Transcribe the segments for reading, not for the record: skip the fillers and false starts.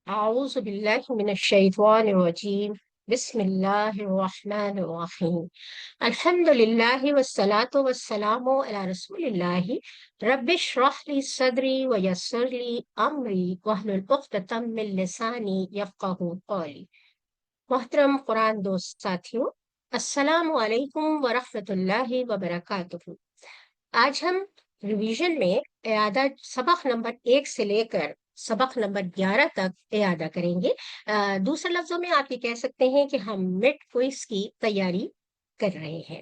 أعوذ بالله من الشيطان الرجيم. بسم الله الرحمن الرحيم. الحمد لله والصلاة والسلام على رسول الله. رب اشرح لي صدري ويسر لي أمري واحلل عقدة من لساني يفقهوا قولي. محترم قرآن دوست ساتھیوں، السلام علیکم ورحمۃ اللہ وبرکاتہ۔ آج ہم ریویژن میں اعادہ سبق نمبر 1 سے لے کر سبق نمبر 11 تک اعادہ کریں گے۔ دوسرے لفظوں میں آپ یہ کہہ سکتے ہیں کہ ہم مڈ کوئز کی تیاری کر رہے ہیں۔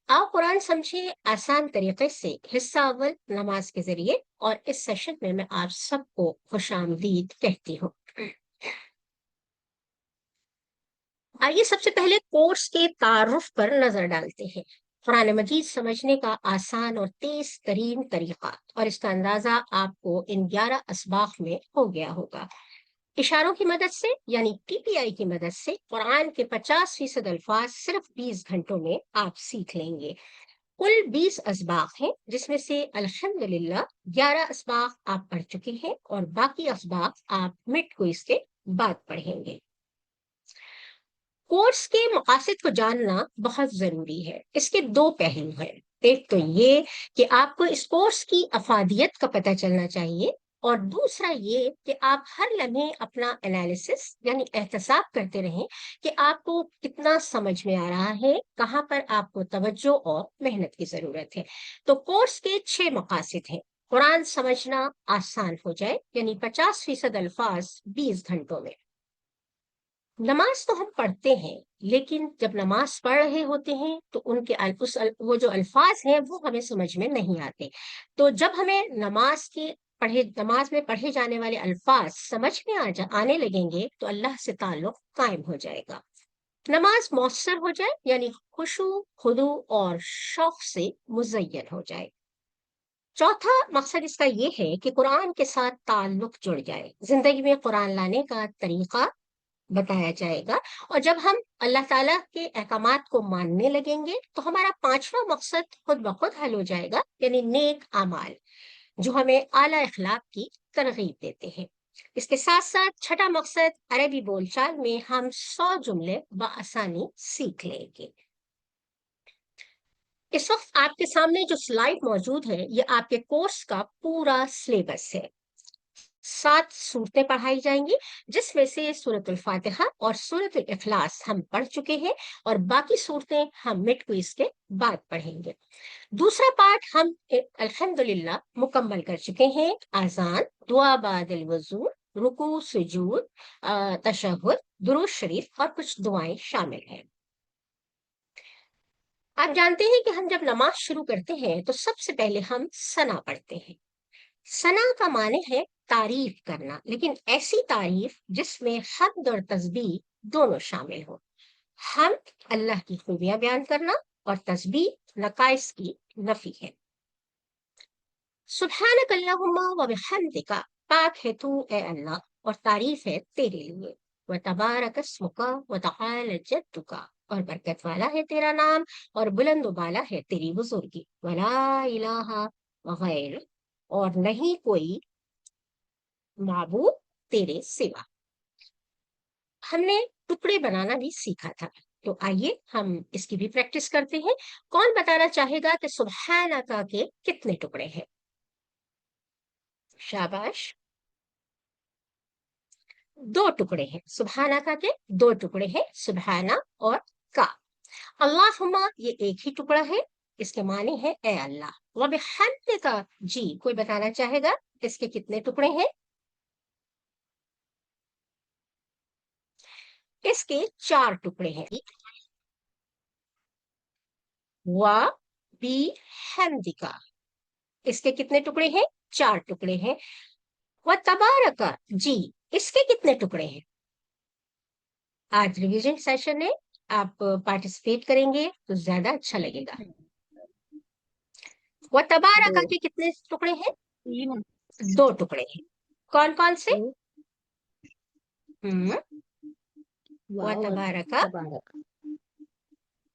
آپ قرآن سمجھے آسان طریقے سے حصہ اول نماز کے ذریعے، اور اس سیشن میں آپ سب کو خوش آمدید کہتی ہوں۔ آئیے سب سے پہلے کورس کے تعارف پر نظر ڈالتے ہیں۔ قرآن مجید سمجھنے کا آسان اور تیز ترین طریقہ، اور اس کا اندازہ آپ کو ان 11 اسباق میں ہو گیا ہوگا۔ اشاروں کی مدد سے یعنی ٹی پی آئی کی مدد سے قرآن کے 50% الفاظ صرف 20 گھنٹوں میں آپ سیکھ لیں گے۔ کل 20 اسباق ہیں، جس میں سے الحمدللہ 11 اسباق آپ پڑھ چکے ہیں، اور باقی اسباق آپ مڈ کوئز کے بعد پڑھیں گے۔ کورس کے مقاصد کو جاننا بہت ضروری ہے۔ اس کے 2 پہلو ہیں۔ ایک تو یہ کہ آپ کو اس کورس کی افادیت کا پتہ چلنا چاہیے، اور دوسرا یہ کہ آپ ہر لمحے اپنا انالیسس یعنی احتساب کرتے رہیں کہ آپ کو کتنا سمجھ میں آ رہا ہے، کہاں پر آپ کو توجہ اور محنت کی ضرورت ہے۔ تو کورس کے 6 مقاصد ہیں۔ قرآن سمجھنا آسان ہو جائے، یعنی 50% الفاظ 20 گھنٹوں میں۔ نماز تو ہم پڑھتے ہیں، لیکن جب نماز پڑھ رہے ہوتے ہیں تو ان کے وہ جو الفاظ ہیں وہ ہمیں سمجھ میں نہیں آتے۔ تو جب ہمیں نماز میں پڑھے جانے والے الفاظ سمجھ میں آنے لگیں گے تو اللہ سے تعلق قائم ہو جائے گا۔ نماز مؤثر ہو جائے، یعنی خشوع، خضوع اور شوق سے مزین ہو جائے۔ چوتھا مقصد اس کا یہ ہے کہ قرآن کے ساتھ تعلق جڑ جائے، زندگی میں قرآن لانے کا طریقہ بتایا جائے گا، اور جب ہم اللہ تعالیٰ کے احکامات کو ماننے لگیں گے تو ہمارا 5واں مقصد خود بخود حل ہو جائے گا، یعنی نیک اعمال جو ہمیں اعلیٰ اخلاق کی ترغیب دیتے ہیں۔ اس کے ساتھ ساتھ 6واں مقصد عربی بول چال میں ہم 100 جملے بآسانی سیکھ لیں گے۔ اس وقت آپ کے سامنے جو سلائیڈ موجود ہے یہ آپ کے کورس کا پورا سلیبس ہے۔ 7 صورتیں پڑھائی جائیں گی، جس میں سے سورۃ الفاتحہ اور سورۃ الاخلاص ہم پڑھ چکے ہیں، اور باقی صورتیں ہم مڈ کوئز کے بعد پڑھیں گے۔ دوسرا پارٹ ہم الحمدللہ مکمل کر چکے ہیں۔ اذان، دعا بعد الوضو، رکوع، سجود، تشہد، درود شریف اور کچھ دعائیں شامل ہیں۔ آپ جانتے ہیں کہ ہم جب نماز شروع کرتے ہیں تو سب سے پہلے ہم ثنا پڑھتے ہیں۔ ثنا کا معنی ہے تعریف کرنا، لیکن ایسی تعریف جس میں حمد اور تسبیح دونوں شامل ہو۔ حمد اللہ کی خوبیاں بیان کرنا، اور تسبیح نقائص کی نفی ہے۔ سبحانک اللہم و بحمدک، پاک ہے تو اے اللہ اور تعریف ہے تیرے لیے۔ وتبارک اسمک وتعالی جدک، اور برکت والا ہے تیرا نام اور بلند و بالا ہے تیری بزرگی۔ ولا الہ غیر، اور نہیں کوئی معبود تیرے سوا۔ ہم نے ٹکڑے بنانا بھی سیکھا تھا، تو آئیے ہم اس کی بھی پریکٹس کرتے ہیں۔ کون بتانا چاہے گا کہ سبحانک کے کتنے ٹکڑے ہیں؟ شاباش، 2 ٹکڑے ہیں۔ سبحانک کے 2 ٹکڑے ہیں، سبحانہ اور کا۔ اللہم یہ ایک ہی ٹکڑا ہے، اس کے معنی ہے اے اللہ۔ وبحمدک، جی کوئی بتانا چاہے گا اس کے کتنے ٹکڑے ہیں؟ اس کے 4 ٹکڑے ہیں۔ وبحمدک، اس کے کتنے ٹکڑے ہیں؟ 4 ٹکڑے ہیں۔ وتبارک، جی اس کے کتنے ٹکڑے ہیں؟ آج ریویژن سیشن ہے، آپ پارٹیسپیٹ کریں گے تو زیادہ اچھا لگے گا۔ وتبارک 2 کے کتنے ٹکڑے ہیں؟ 3 2 ٹکڑے ہیں۔ کون کون سے؟ واو اور وتبارک تبارک۔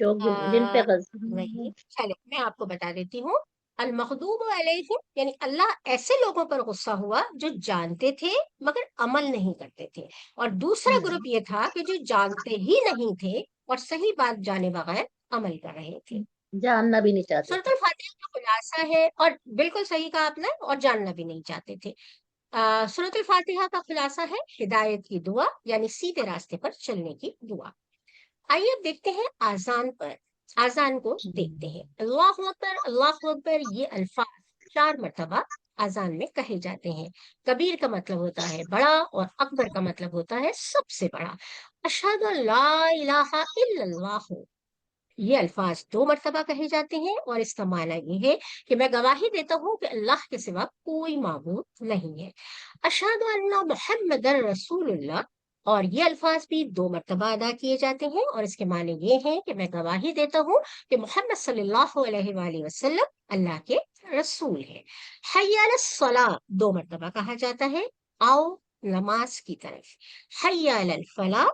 جو جن پہ نہیں، چلے میں آپ کو بتا دیتی ہوں. المغضوب علیہم یعنی اللہ ایسے لوگوں پر غصہ ہوا جو جانتے تھے مگر عمل نہیں کرتے تھے، اور دوسرا گروپ یہ تھا کہ جو جانتے ہی نہیں تھے اور صحیح بات جانے بغیر عمل کر رہے تھے. جاننا بھی نہیں چاہتے سورۃ تھے. الفاتحہ کا خلاصہ ہے، اور بالکل صحیح کہا آپ نے، اور جاننا بھی نہیں چاہتے تھے. سورۃ الفاتحہ کا خلاصہ ہے ہدایت کی دعا، یعنی سیدھے راستے پر چلنے کی دعا. آئیے اب دیکھتے ہیں آزان پر. آزان کو دیکھتے ہیں. اللہ اکبر یہ الفاظ 4 مرتبہ آزان میں کہے جاتے ہیں. کبیر کا مطلب ہوتا ہے بڑا، اور اکبر کا مطلب ہوتا ہے سب سے بڑا. اشہد ان لا الہ الا اللہ، یہ الفاظ 2 مرتبہ کہے جاتے ہیں، اور اس کا معنی یہ ہے کہ میں گواہی دیتا ہوں کہ اللہ کے سوا کوئی معبود نہیں ہے. اشہد ان محمد رسول اللہ، اور یہ الفاظ بھی 2 مرتبہ ادا کیے جاتے ہیں، اور اس کے معنی یہ ہے کہ میں گواہی دیتا ہوں کہ محمد صلی اللہ علیہ وآلہ وسلم اللہ کے رسول ہے. حی علی الصلاۃ 2 مرتبہ کہا جاتا ہے، آؤ نماز کی طرف. حی علی الفلاح،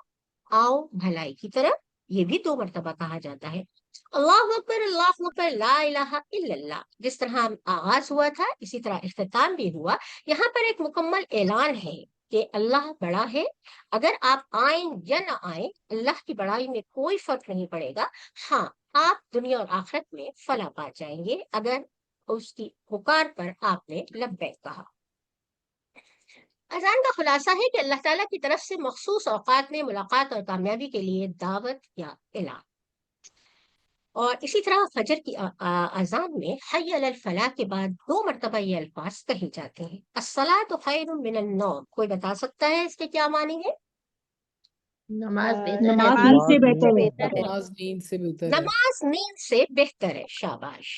آؤ بھلائی کی طرف، یہ بھی 2 مرتبہ کہا جاتا ہے. اللہ اکبر لا الہ الا اللہ، جس طرح آغاز ہوا تھا اسی طرح اختتام بھی ہوا. یہاں پر ایک مکمل اعلان ہے کہ اللہ بڑا ہے. اگر آپ آئیں یا نہ آئیں، اللہ کی بڑائی میں کوئی فرق نہیں پڑے گا. ہاں، آپ دنیا اور آخرت میں فلاح پا جائیں گے اگر اس کی پکار پر آپ نے لبیک کہا. اذان کا خلاصہ ہے کہ اللہ تعالیٰ کی طرف سے مخصوص اوقات میں ملاقات اور کامیابی کے لیے دعوت یا اعلان. اور اسی طرح فجر کی اذان میں حی علی الفلاح کے بعد 2 مرتبہ یہ الفاظ کہے جاتے ہیں. الصلاۃ خیر من النوم، کوئی بتا سکتا ہے اس کے کیا معنی ہے؟ نماز بہتر ہے. نماز نیند سے بہتر ہے. بہتر ہے. نماز نیند سے بہتر ہے. نماز نیند سے بہتر ہے، شاباش.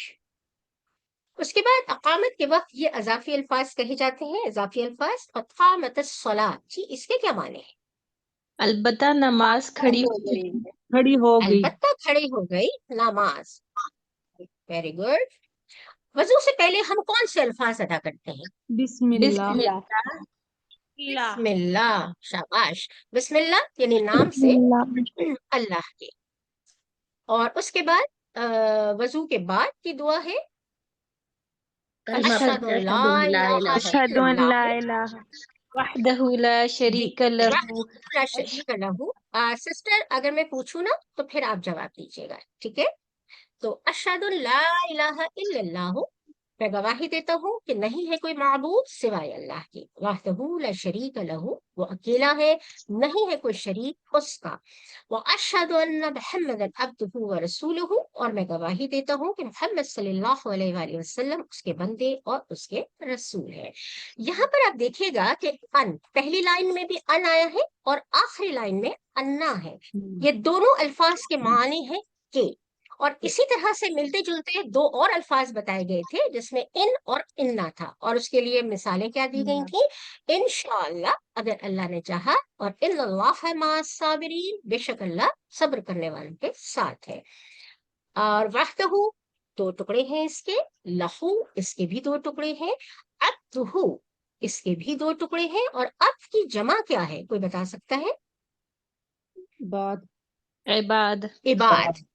اس کے بعد اقامت کے وقت یہ اضافی الفاظ کہے جاتے ہیں. اضافی الفاظ اقامت الصلاۃ، جی اس کے کیا معنی ہیں؟ البتہ نماز کھڑی ہو گئی. کھڑی ہو گئی. البتہ کھڑی ہو گئی نماز. Very good. وضو سے پہلے ہم کون سے الفاظ ادا کرتے ہیں؟ بسم بسم اللہ. اللہ. بسم اللہ، شاباش. بسم اللہ یعنی نام سے اللہ کے. اور اس کے بعد وضو کے بعد کی دعا ہے کلمہ اشہد پڑھتے ان ہیں، لا اشہد ان لا الہ الہ اشہد الا ان لا اللہ الہ وحدہ لا شریک لہ. لا شریک لہ. سسٹر اگر میں پوچھوں نا تو پھر آپ جواب دیجیے گا، ٹھیک ہے؟ تو اشہد ان لا الہ الا اللہ، میں گواہی دیتا ہوں کہ نہیں ہے کوئی معبود سوائے اللہ کے. وحدہ لا شریک لہ، وہ اکیلا ہے، نہیں ہے کوئی شریک اس کا. واشہد ان محمد عبدہ ورسولہ، اور میں گواہی دیتا ہوں کہ محمد صلی اللہ علیہ وآلہ وسلم اس کے بندے اور اس کے رسول ہے. یہاں پر آپ دیکھیے گا کہ ان پہلی لائن میں بھی ان آیا ہے اور آخری لائن میں انا ہے. یہ دونوں الفاظ کے معنی ہیں کہ، اور اسی طرح سے ملتے جلتے 2 اور الفاظ بتائے گئے تھے جس میں ان اور انا تھا، اور اس کے لیے مثالیں کیا دی گئی تھیں؟ انشاءاللہ اگر اللہ نے چاہا، اور ان اللہ مع الصابرین، بے شک اللہ صبر کرنے والوں کے ساتھ ہے. اور وحدہ 2 ٹکڑے ہیں اس کے. لہو اس کے بھی 2 ٹکڑے ہیں. عبدہ اس کے بھی 2 ٹکڑے ہیں. اور عبد کی جمع کیا ہے، کوئی بتا سکتا ہے؟ بعد. عباد. عباد،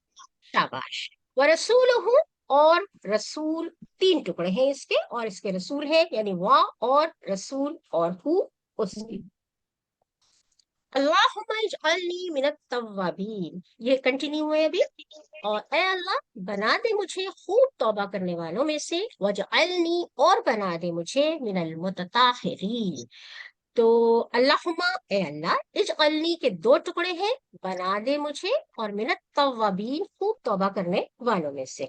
شاباش. ورسولہ، اور رسول 3 ٹکڑے ہیں اس کے، اور اس کے رسول ہے یعنی وا اور رسول اور ہو اس کی. اللہم اجعلنی من التوابین، یہ کنٹینیو ہے ابھی. اور اے اللہ بنا دے مجھے خوب توبہ کرنے والوں میں سے. وجعلنی، اور بنا دے مجھے من المتطہرین. تو اللہم اے اللہ، اجعلنی کے 2 ٹکڑے ہیں، بنا دے مجھے، اور من التوابین خوب توبہ کرنے والوں میں سے.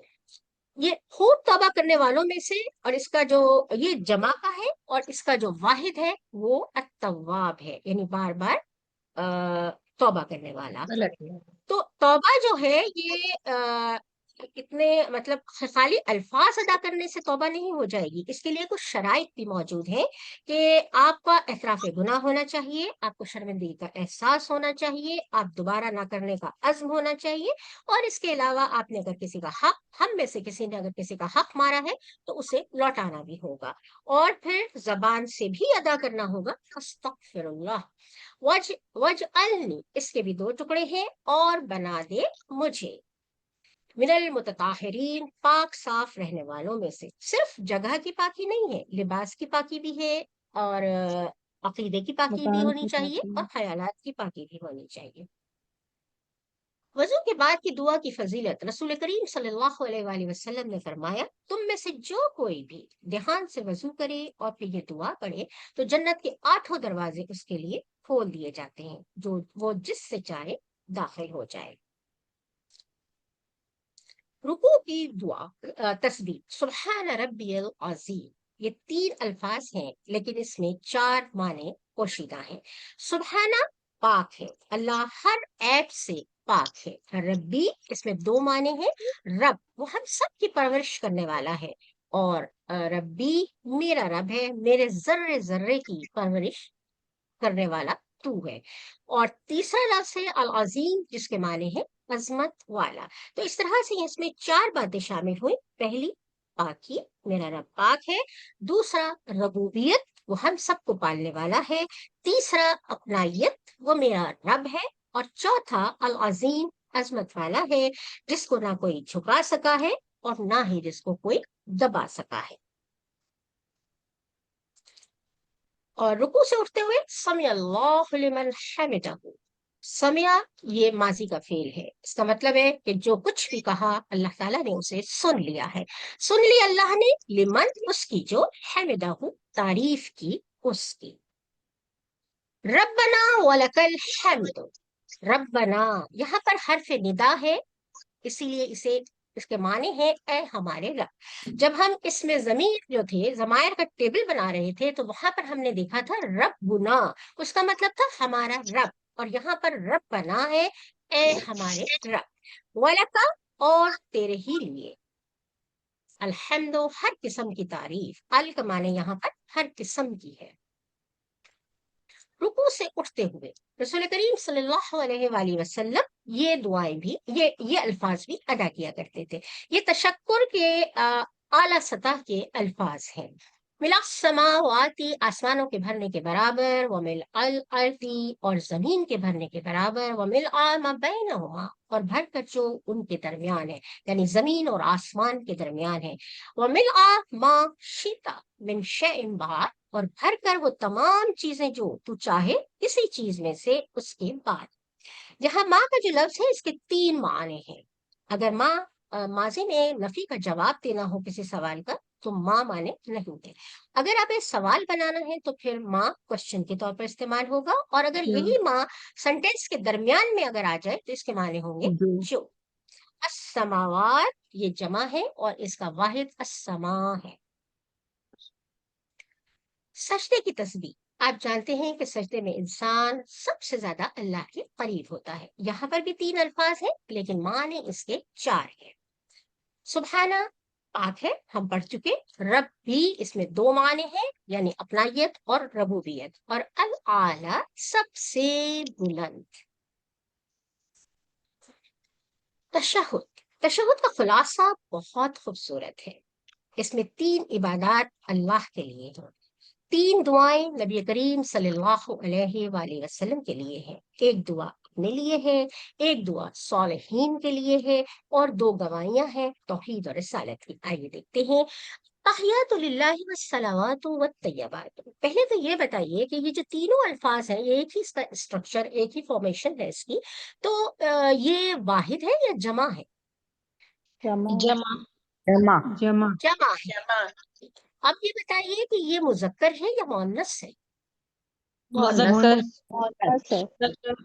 یہ خوب توبہ کرنے والوں میں سے، اور اس کا جو یہ جمع کا ہے، اور اس کا جو واحد ہے وہ التواب ہے، یعنی بار بار توبہ کرنے والا. پلٹنا. تو توبہ جو ہے یہ اتنے مطلب خالی الفاظ ادا کرنے سے توبہ نہیں ہو جائے گی. اس کے لیے کچھ شرائط بھی موجود ہیں کہ آپ کا اعتراف گناہ ہونا چاہیے، آپ کو شرمندگی کا احساس ہونا چاہیے، آپ دوبارہ نہ کرنے کا عزم ہونا چاہیے، اور اس کے علاوہ آپ نے اگر کسی کا حق، ہم میں سے کسی نے اگر کسی کا حق مارا ہے تو اسے لوٹانا بھی ہوگا، اور پھر زبان سے بھی ادا کرنا ہوگا استغفر اللہ. وجعلنی اس کے بھی 2 ٹکڑے ہیں، اور بنا دے مجھے. من المتطہرین، پاک صاف رہنے والوں میں سے. صرف جگہ کی پاکی نہیں ہے، لباس کی پاکی بھی ہے، اور عقیدے کی پاکی بھی مکان ہونی کی چاہیے، پاکی. اور خیالات کی پاکی بھی ہونی چاہیے. وضو کے بعد کی دعا کی فضیلت. رسول کریم صلی اللہ علیہ وآلہ وسلم نے فرمایا، تم میں سے جو کوئی بھی دھیان سے وضو کرے اور پھر یہ دعا پڑھے تو جنت کے 8 دروازے اس کے لیے کھول دیے جاتے ہیں، جو وہ جس سے چاہے داخل ہو جائے. رکوع کی دعا. تسبیح. سبحان ربی العظیم. یہ 3 الفاظ ہیں لیکن اس میں 4 معنی پوشیدہ ہیں. سبحانہ پاک ہے، اللہ ہر عیب سے پاک ہے. ربی، اس میں 2 معنی ہیں. رب، وہ ہم سب کی پرورش کرنے والا ہے، اور ربی میرا رب ہے، میرے ذرے ذرے کی پرورش کرنے والا تو ہے. اور تیسرا لفظ ہے العظیم، جس کے معنی ہے عظمت والا. تو اس طرح سے اس میں 4 باتیں شامل ہوئی. پہلی، پاکی، میرا رب پاک ہے. دوسرا، ربوبیت، وہ ہم سب کو پالنے والا ہے. تیسرا، اپنائیت، وہ میرا رب ہے. اور چوتھا، العظیم، عظمت والا ہے، جس کو نہ کوئی جھکا سکا ہے اور نہ ہی جس کو کوئی دبا سکا ہے. اور رکوع سے اٹھتے ہوئے سمع اللہ لمن حمدہ. سمع، یہ ماضی کا فعل ہے. اس کا مطلب ہے کہ جو کچھ بھی کہا اللہ تعالیٰ نے اسے سن لیا ہے. سن لی اللہ نے، لمن، اس کی جو، حمدہ، تعریف کی اس کی. ربنا ولک الحمد. ربنا یہاں پر حرف ندا ہے، اسی لیے اس کے معنی ہے اے ہمارے رب. جب ہم اس میں ضمیر جو تھے، ضمائر کا ٹیبل بنا رہے تھے، تو وہاں پر ہم نے دیکھا تھا ربنا، اس کا مطلب تھا ہمارا رب. اور یہاں پر ربنا ہے، اے ہمارے رب. ولکا، اور تیرے ہی لیے. الحمد، ہر قسم کی تعریف. ال کا معنی یہاں پر ہر قسم کی ہے. رکوع سے اٹھتے ہوئے رسول کریم صلی اللہ علیہ وآلہ وسلم یہ دعائیں بھی، یہ الفاظ بھی ادا کیا کرتے تھے. یہ تشکر کے اعلیٰ سطح کے الفاظ ہیں. ملا السماواتی، آسمانوں کے بھرنے کے برابر، ومل الارض، اور زمین کے بھرنے کے برابر، ومل ما بینہما، اور بھر کر جو ان کے درمیان ہے، یعنی زمین اور آسمان کے درمیان ہے. ومل ما شئت من شیء بعد، اور بھر کر وہ تمام چیزیں جو تو چاہے کسی چیز میں سے اس کے بعد. جہاں ماں کا جو لفظ ہے، اس کے 3 معنی ہیں. اگر ماں ماضی میں نفی کا جواب دینا ہو کسی سوال کا تو ماں معنی نہیں ہوتے. اگر آپ ایک سوال بنانا ہے تو پھر ماں کوشچن کے طور پر استعمال ہوگا، اور اگر یہی ماں سنٹینس کے درمیان میں اگر آ جائے تو اس کے معنی ہوں گے جو. السماوات، یہ جمع ہے اور اس کا واحد السماء ہے. سجدے کی تسبیح. آپ جانتے ہیں کہ سجدے میں انسان سب سے زیادہ اللہ کے قریب ہوتا ہے. یہاں پر بھی 3 الفاظ ہیں لیکن معنی اس کے 4 ہیں. سبحانہ پاک ہے، ہم پڑھ چکے. رب بھی، اس میں 2 معنی ہیں، یعنی اپنائیت اور ربوبیت. اور الاعلی، سب سے بلند. تشہد کا خلاصہ بہت خوبصورت ہے. اس میں 3 عبادات اللہ کے لیے ہیں. 3 دعائیں نبی کریم صلی اللہ علیہ وآلہ وسلم کے لیے ہیں. ایک دعا اپنے لیے ہے، ایک دعا صالحین کے لیے ہے، اور 2 گواہیاں ہیں توحید اور رسالت کی. آئیے دیکھتے ہیں. تحیات للہ والصلوات والطیبات. پہلے تو یہ بتائیے کہ یہ جو تینوں الفاظ ہیں، یہ ایک ہی اس کا اسٹرکچر، ایک ہی فارمیشن ہے اس کی، تو یہ واحد ہے یا جمع ہے؟ جمع. جمع. جمع. جمع. جمع ہے. اب یہ بتائیے کہ یہ مذکر ہے یا مؤنث ہے؟ مذکر. مؤنث ہے.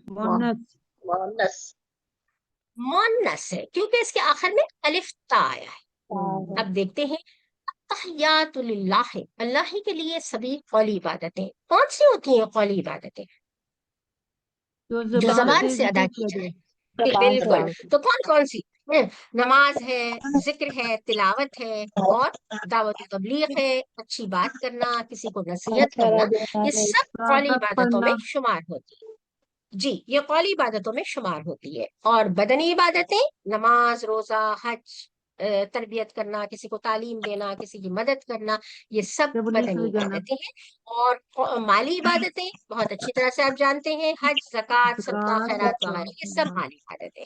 مؤنث. مؤنث. مؤنث ہے کیونکہ اس کے آخر میں الف تا آیا ہے. اب دیکھتے ہیں. تحیات للہ، اللہ ہی کے لیے سبھی قولی عبادتیں. کون سی ہوتی ہیں قولی عبادتیں؟ جو زبان سے ادا کی جائے. بالکل. تو کون سی؟ نماز ہے، ذکر ہے، تلاوت ہے، اور دعوت و تبلیغ ہے، اچھی بات کرنا، کسی کو نصیحت کرنا. یہ سب قولی عبادتوں میں شمار ہوتی ہے. جی، یہ قولی عبادتوں میں شمار ہوتی ہے. اور بدنی عبادتیں، نماز، روزہ، حج، تربیت کرنا، کسی کو تعلیم دینا، کسی کی مدد کرنا، یہ سب بدنی عبادتیں ہیں. اور مالی عبادتیں بہت اچھی طرح سے آپ جانتے ہیں، حج، زکوٰۃ، صدقہ، خیرات وغیرہ، یہ سب مالی عبادتیں.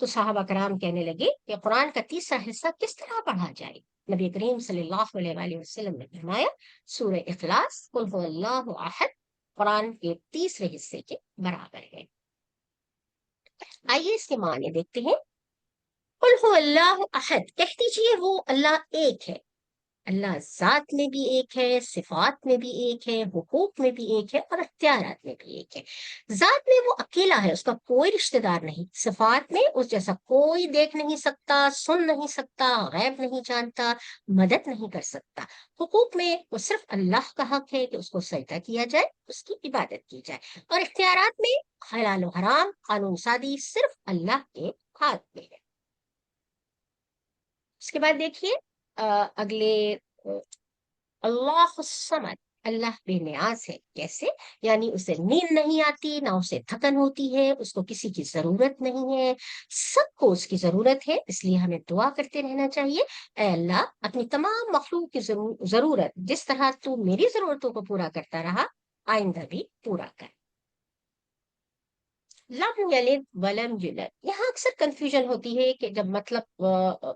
تو صحابہ کرام کہنے لگے کہ قرآن کا تیسرا حصہ کس طرح پڑھا جائے؟ نبی کریم صلی اللہ علیہ وآلہ وسلم نے فرمایا سورہ اخلاص قل هو اللہ احد قرآن کے تیسرے حصے کے برابر ہے۔ آئیے اس کے معنی دیکھتے ہیں۔ قل هو اللہ احد، کہہ دیجیے وہ اللہ ایک ہے۔ اللہ ذات میں بھی ایک ہے، صفات میں بھی ایک ہے، حقوق میں بھی ایک ہے، اور اختیارات میں بھی ایک ہے۔ ذات میں وہ اکیلا ہے، اس کا کوئی رشتہ دار نہیں۔ صفات میں اس جیسا کوئی دیکھ نہیں سکتا، سن نہیں سکتا، غیب نہیں جانتا، مدد نہیں کر سکتا۔ حقوق میں وہ صرف اللہ کا حق ہے کہ اس کو سجدہ کیا جائے، اس کی عبادت کی جائے، اور اختیارات میں حلال و حرام، قانون سازی صرف اللہ کے ہاتھ میں ہے۔ اس کے بعد دیکھیے اگلے اللہ الصمد، اللہ بے نیاز ہے۔ کیسے؟ یعنی اسے نیند نہیں آتی، نہ اسے تھکن ہوتی ہے، اس کو کسی کی ضرورت نہیں ہے، سب کو اس کی ضرورت ہے۔ اس لیے ہمیں دعا کرتے رہنا چاہیے، اے اللہ اپنی تمام مخلوق کی ضرورت جس طرح تو میری ضرورتوں کو پورا کرتا رہا آئندہ بھی پورا کر۔ لم یلد ولم یولد، یہاں اکثر کنفیوژن ہوتی ہے کہ جب مطلب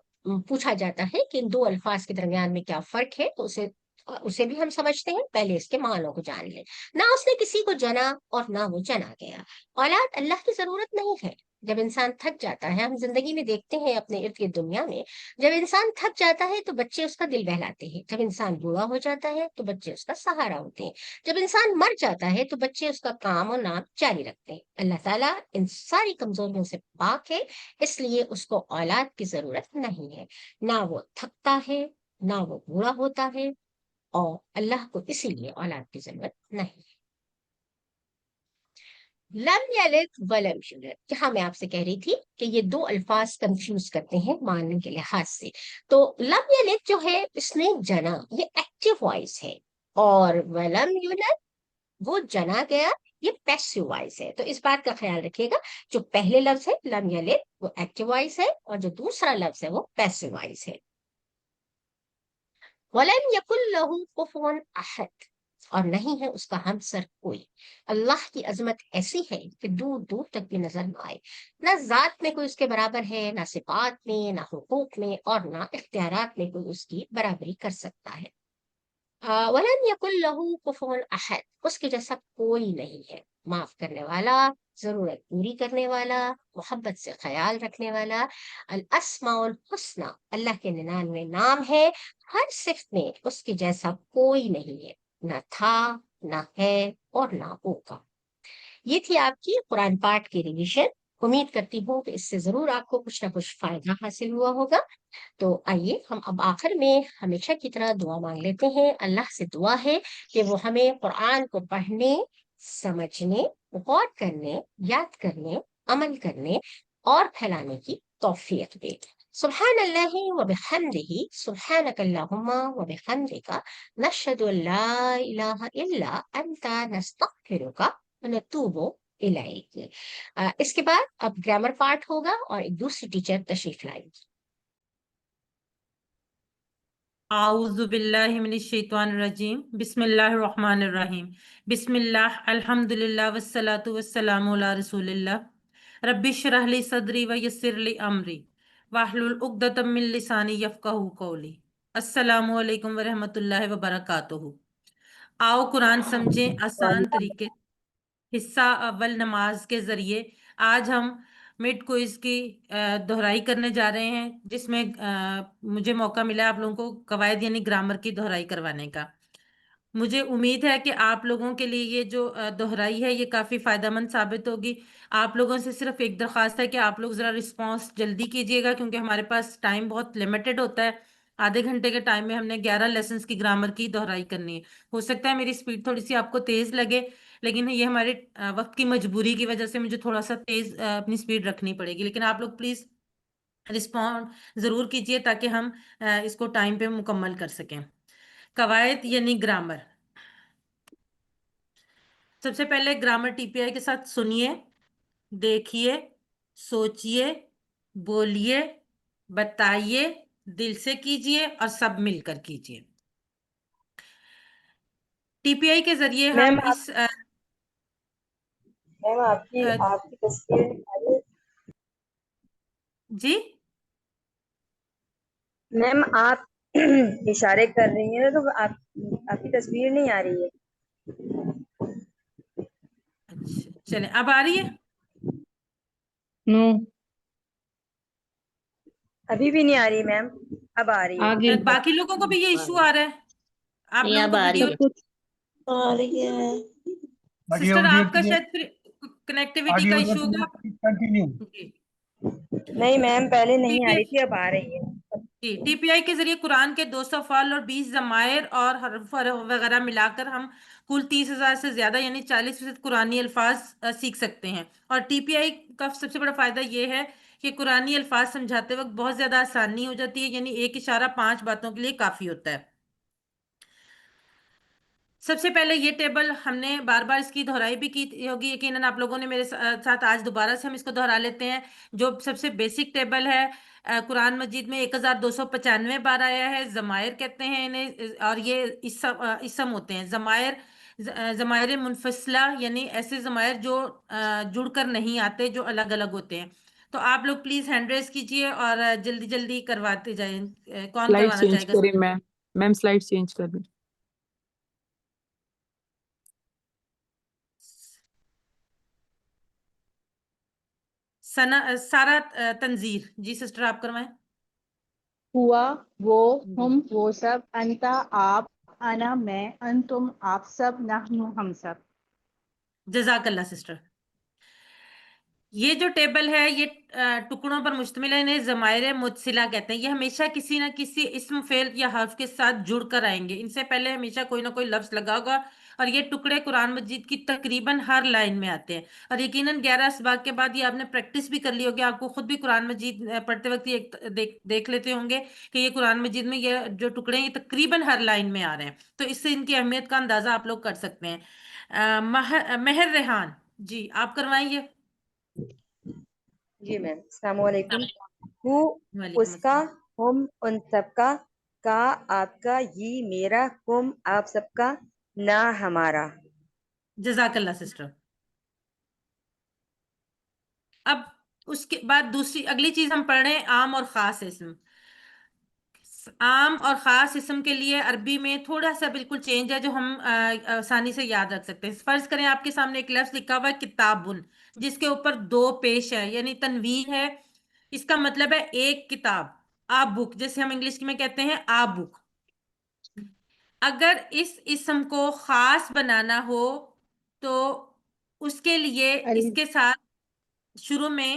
پوچھا جاتا ہے کہ ان دو الفاظ کے درمیان میں کیا فرق ہے، تو اسے بھی ہم سمجھتے ہیں۔ پہلے اس کے معنوں کو جان لیں۔ نہ اس نے کسی کو جنا اور نہ وہ جنا گیا۔ اولاد اللہ کی ضرورت نہیں ہے۔ جب انسان تھک جاتا ہے، ہم زندگی میں دیکھتے ہیں اپنے ارد گرد دنیا میں، جب انسان تھک جاتا ہے تو بچے اس کا دل بہلاتے ہیں، جب انسان بوڑھا ہو جاتا ہے تو بچے اس کا سہارا ہوتے ہیں، جب انسان مر جاتا ہے تو بچے اس کا کام اور نام جاری رکھتے ہیں۔ اللہ تعالیٰ ان ساری کمزوریوں سے پاک ہے، اس لیے اس کو اولاد کی ضرورت نہیں ہے۔ نہ وہ تھکتا ہے، نہ وہ بوڑھا ہوتا ہے، اور اللہ کو اسی لیے اولاد کی ضرورت نہیں ہے۔ لم یلد ولم یولد، یہاں میں آپ سے کہہ رہی تھی کہ یہ دو الفاظ کنفیوز کرتے ہیں معنی کے لحاظ سے۔ تو لم یلد جو ہے اس نے جنا، یہ ایکٹیو وائس ہے، اور ولم یولد وہ جنا گیا، یہ پیسو وائس ہے۔ تو اس بات کا خیال رکھیے گا، جو پہلے لفظ ہے لم یلد وہ ایکٹیو وائس ہے، اور جو دوسرا لفظ ہے وہ پیسو وائس ہے۔ وَلَمْ يَكُنْ لَهُ كُفُوًا أَحَدٌ، اور نہیں ہے اس کا ہمسر کوئی۔ اللہ کی عظمت ایسی ہے کہ دور دور تک بھی نظر نہ آئے۔ نہ ذات میں کوئی اس کے برابر ہے، نہ صفات میں، نہ حقوق میں، اور نہ اختیارات میں کوئی اس کی برابری کر سکتا ہے۔ وَلَمْ يَكُنْ لَهُ كُفُوًا أَحَدٌ، اس کے جیسا کوئی نہیں ہے۔ معاف کرنے والا، ضرورت پوری کرنے والا، محبت سے خیال رکھنے والا۔ الاسماء الحسنی، اللہ کے 99 نام ہے، ہر صفت میں اس کے جیسا کوئی نہیں ہے، نہ تھا، نہ ہے، اور نہ ہوگا۔ یہ تھی آپ کی قرآن پاک کی ریویژن۔ امید کرتی ہوں کہ اس سے ضرور آپ کو کچھ نہ کچھ فائدہ حاصل ہوا ہوگا۔ تو آئیے ہم اب آخر میں ہمیشہ کی طرح دعا مانگ لیتے ہیں۔ اللہ سے دعا ہے کہ وہ ہمیں قرآن کو پڑھنے، سمجھنے، غور کرنے، یاد کرنے، عمل کرنے اور پھیلانے کی توفیق دے۔ سبحان اللہ وبحمدہ، سبحانک اللہم وبحمدک، نشہد ان لا الہ الا انت، نستغفرک ونتوب الیک۔ اس کے بعد اب گرامر پارٹ ہوگا اور ایک دوسری ٹیچر تشریف لائیں گی۔ اعوذ باللہ من الشیطان الرجیم، بسم اللہ الرحمن الرحیم۔ بسم اللہ، الحمدللہ والصلاة والسلام علی رسول اللہ۔ رب اشرح لی صدری ویسر لی امری واحلل عقدۃ من لسانی یفقہوا قولی۔ السلام علیکم ورحمۃ اللہ وبرکاتہ۔ آؤ قرآن سمجھیں آسان طریقے۔ حصہ اول، نماز کے ذریعے۔ آج ہم مڈ کوئز کی دہرائی کرنے جا رہے ہیں، جس میں مجھے موقع ملا آپ لوگوں کو قواعد یعنی گرامر کی دہرائی کروانے کا۔ مجھے امید ہے کہ آپ لوگوں کے لیے یہ جو دہرائی ہے یہ کافی فائدہ مند ثابت ہوگی۔ آپ لوگوں سے صرف ایک درخواست ہے کہ آپ لوگ ذرا رسپانس جلدی کیجیے گا، کیونکہ ہمارے پاس ٹائم بہت لمیٹڈ ہوتا ہے۔ آدھے گھنٹے کے ٹائم میں ہم نے 11 لیسنز کی گرامر کی دہرائی کرنی ہے۔ ہو سکتا ہے میری سپیڈ تھوڑی سی آپ کو تیز لگے، لیکن یہ ہمارے وقت کی مجبوری کی وجہ سے مجھے تھوڑا سا تیز اپنی سپیڈ رکھنی پڑے گی، لیکن آپ لوگ پلیز رسپونڈ ضرور کیجئے تاکہ ہم اس کو ٹائم پہ مکمل کر سکیں۔ قواعد یعنی گرامر۔ سب سے پہلے گرامر ٹی پی آئی کے ساتھ سنیے، دیکھیے، سوچئے، بولیے، بتائیے، دل سے کیجئے اور سب مل کر کیجئے۔ ٹی پی آئی کے ذریعے ہم اس میم آپ کی تصویر جی میم آپ اشارے کر رہی ہیں تو آپ کی تصویر نہیں آ رہی ہے. اچھا چلیں اب آ رہی ہے. نو ابھی بھی نہیں آ رہی میم. اب آ رہی ہے. آگے باقی لوگوں کو بھی یہ ایشو آ رہا ہے. آپ نہیں لوگوں اب کو آ رہی ویڈیو ہے. سب کچھ آ رہی ہے. سسٹر آپ کا شاید پھر کنیکٹیوٹی کا ایشو ہوگا. جی نہیں میم پہلے ٹی نہیں پی آ رہی آئی تھی اب آ رہی ہے. جی ٹی پی آئی کے ذریعے قرآن کے 200 افعال اور 20 ضمائر اور حرف وغیرہ ملا کر ہم کل 30,000 سے زیادہ یعنی 40% قرآنی الفاظ سیکھ سکتے ہیں. اور ٹی پی آئی کا سب سے بڑا فائدہ یہ ہے کہ قرآنی الفاظ سمجھاتے وقت بہت زیادہ آسانی ہو جاتی ہے، یعنی ایک اشارہ 5 باتوں کے لیے کافی ہوتا ہے. سب سے پہلے یہ ٹیبل ہم نے بار بار اس کی دہرائی بھی کی ہوگی، یقیناً آپ لوگوں نے میرے ساتھ آج دوبارہ سے ہم اس کو دہرا لیتے ہیں. جو سب سے بیسک ٹیبل ہے، قرآن مجید میں 1295 بار آیا ہے. ضمائر کہتے ہیں انہیں، اور یہ اسم ہوتے ہیں. ضمائر منفصلہ یعنی ایسے ضمائر جو جڑ کر نہیں آتے، جو الگ الگ ہوتے ہیں. تو آپ لوگ پلیز ہینڈ ریز کیجئے اور جلدی جلدی کرواتے جائیں. کون سلائڈ کروانا چینج چاہے گا؟ کریں میم سلائڈ چینج کر دیں. سارا تنظیر جی سسٹر آپ کروائیں. ہوا، وہ، ہم وہ سب، انتا آپ، انا میں، انتم آپ سب، نحن ہم سب. جزاک اللہ سسٹر. یہ جو ٹیبل ہے یہ ٹکڑوں پر مشتمل ہے. انہیں ضمائر متصلہ کہتے ہیں. یہ ہمیشہ کسی نہ کسی اسم فعل یا حرف کے ساتھ جڑ کر آئیں گے. ان سے پہلے ہمیشہ کوئی نہ کوئی لفظ لگا ہوگا، اور یہ ٹکڑے قرآن مجید کی تقریباً ہر لائن میں آتے ہیں. اور یقیناً 11 اسباق کے بعد یہ آپ نے پریکٹس بھی کر لی ہوگی. آپ کو خود بھی قرآن مجید پڑھتے وقت یہ دیکھ لیتے ہوں گے کہ یہ قرآن مجید میں یہ جو ٹکڑے ہیں یہ تقریباً ہر لائن میں آ رہے ہیں. تو اس سے ان کی اہمیت کا اندازہ آپ لوگ کر سکتے ہیں. مہر ریحان جی آپ کروائیں یہ. جی میم السلام علیکم. ہو وعلیکم اس کا، السلام. ہم ان سب کا آپ کا، یہ میرا، کم آپ سب کا، نہ ہمارا. جزاک اللہ سسٹر. اب اس کے بعد دوسری اگلی چیز ہم پڑھ رہے ہیں عام اور خاص اسم. عام اور خاص اسم کے لیے عربی میں تھوڑا سا بالکل چینج ہے جو ہم آسانی سے یاد رکھ سکتے ہیں. فرض کریں آپ کے سامنے ایک لفظ لکھا ہوا ہے کتابن، جس کے اوپر 2 پیش ہے یعنی تنوین ہے. اس کا مطلب ہے ایک کتاب، آ بک، جیسے ہم انگلش میں کہتے ہیں آ بک. اگر اس اسم کو خاص بنانا ہو تو اس کے لیے اس کے ساتھ شروع میں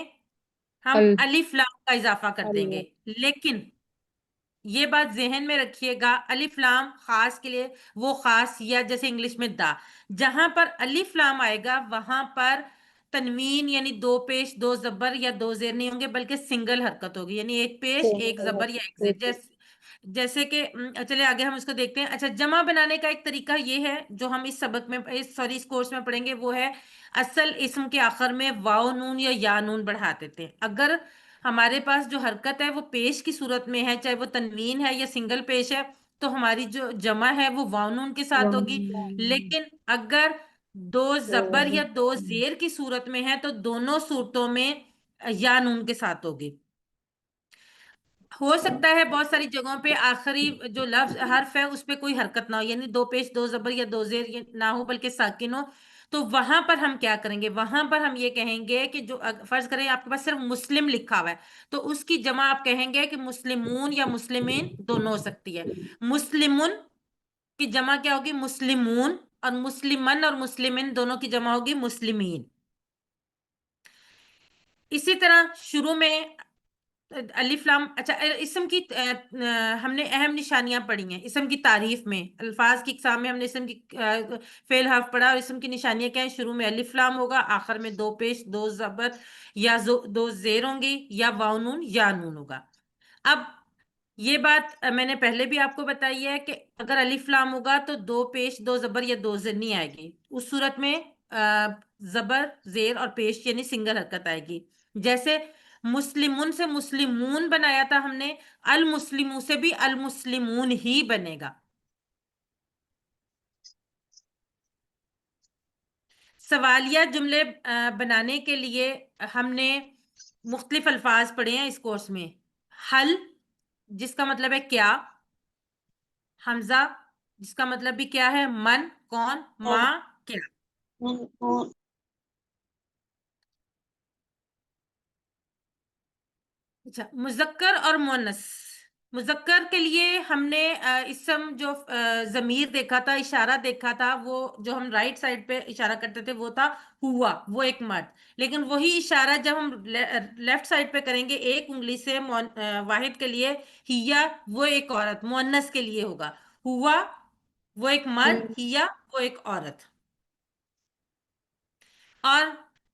ہم ال الف لام کا اضافہ کر دیں گے. لیکن یہ بات ذہن میں رکھیے گا، الف لام خاص کے لیے وہ خاص، یا جیسے انگلش میں دا، جہاں پر الف لام آئے گا وہاں پر تنوین یعنی 2 پیش 2 زبر یا 2 زیر نہیں ہوں گے، بلکہ سنگل حرکت ہوگی، یعنی ایک پیش ایک زبر یا ایک زیر. جیسے کہ چلے آگے ہم اس کو دیکھتے ہیں. اچھا، جمع بنانے کا ایک طریقہ یہ ہے جو ہم اس سبق میں اس کورس میں پڑھیں گے، وہ ہے اصل اسم کے آخر میں واو نون یا نون بڑھا دیتے ہیں. اگر ہمارے پاس جو حرکت ہے وہ پیش کی صورت میں ہے، چاہے وہ تنوین ہے یا سنگل پیش ہے، تو ہماری جو جمع ہے وہ واو نون کے ساتھ ہوگی. لیکن اگر 2 زبر یا 2 زیر کی صورت میں ہے تو دونوں صورتوں میں یا نون کے ساتھ ہوگی. ہو سکتا ہے بہت ساری جگہوں پہ آخری جو لفظ حرف ہے اس پہ کوئی حرکت نہ ہو، یعنی 2 پیش 2 زبر یا 2 زیر نہ ہو بلکہ ساکن ہو. تو وہاں پر ہم کیا کریں گے؟ وہاں پر ہم یہ کہیں گے کہ جو فرض کریں آپ کے پاس صرف مسلم لکھا ہوا ہے تو اس کی جمع آپ کہیں گے کہ مسلمون یا مسلمین دونوں ہو سکتی ہے. مسلمون کی جمع کیا ہوگی؟ مسلمون. اور مسلمن اور مسلمین دونوں کی جمع ہوگی مسلمین. اسی طرح شروع میں الف لام. اچھا، اسم کی ہم نے اہم نشانیاں پڑھی ہیں اسم کی تعریف میں. الفاظ کی اقسام میں ہم نے اسم کی فعل حرف پڑھا، اور اسم کی نشانیاں کیا ہیں؟ شروع میں الف لام ہوگا، آخر میں 2 پیش 2 زبر یا 2 زیر ہوں گی، یا واو نون یا نون ہوگا. اب یہ بات میں نے پہلے بھی آپ کو بتائی ہے کہ اگر الف لام ہوگا تو 2 پیش 2 زبر یا 2 زیر نہیں آئے گی. اس صورت میں زبر زیر اور پیش یعنی سنگل حرکت آئے گی. جیسے مسلمون سے مسلمون بنایا تھا ہم نے، المسلموں سے بھی المسلمون ہی بنے گا. سوالیہ جملے بنانے کے لیے ہم نے مختلف الفاظ پڑھے ہیں اس کورس میں. حل جس کا مطلب ہے کیا، حمزہ جس کا مطلب بھی کیا ہے من کون، ما کیا. اچھا مذکر اور مؤنث. مذکر کے لیے ہم نے اسم جو ضمیر دیکھا تھا، اشارہ دیکھا تھا، وہ جو ہم رائٹ سائڈ پہ اشارہ کرتے تھے وہ تھا ہوا، وہ ایک مرد. لیکن وہی اشارہ جب ہم لیفٹ سائڈ پہ کریں گے ایک انگلی سے واحد کے لیے، ہیا وہ ایک عورت، مؤنث کے لیے ہوگا ہوا وہ ایک مرد، ہیا وہ ایک عورت. اور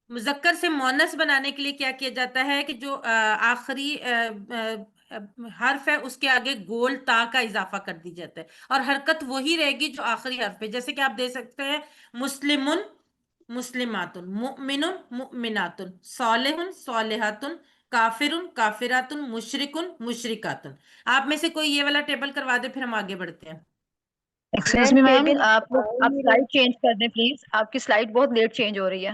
مذکر سے مؤنث بنانے کے لیے کیا کیا جاتا ہے کہ جو آخری حرف ہے اس کے آگے گول تا کا اضافہ کر دی جاتا ہے، اور حرکت وہی رہے گی جو آخری حرف پہ. جیسے کہ آپ دیکھ سکتے ہیں مسلمن مسلمات، مؤمن مؤمنات، صالح صالحات، کافر کافرات، مشرک مشرکات. آپ میں سے کوئی یہ والا ٹیبل کروا دے پھر ہم آگے بڑھتے ہیں. ایکسکیوز می میم، ٹیبل آپ سلائڈ چینج کر دیں پلیز، آپ کی سلائڈ بہت لیٹ چینج ہو رہی ہے.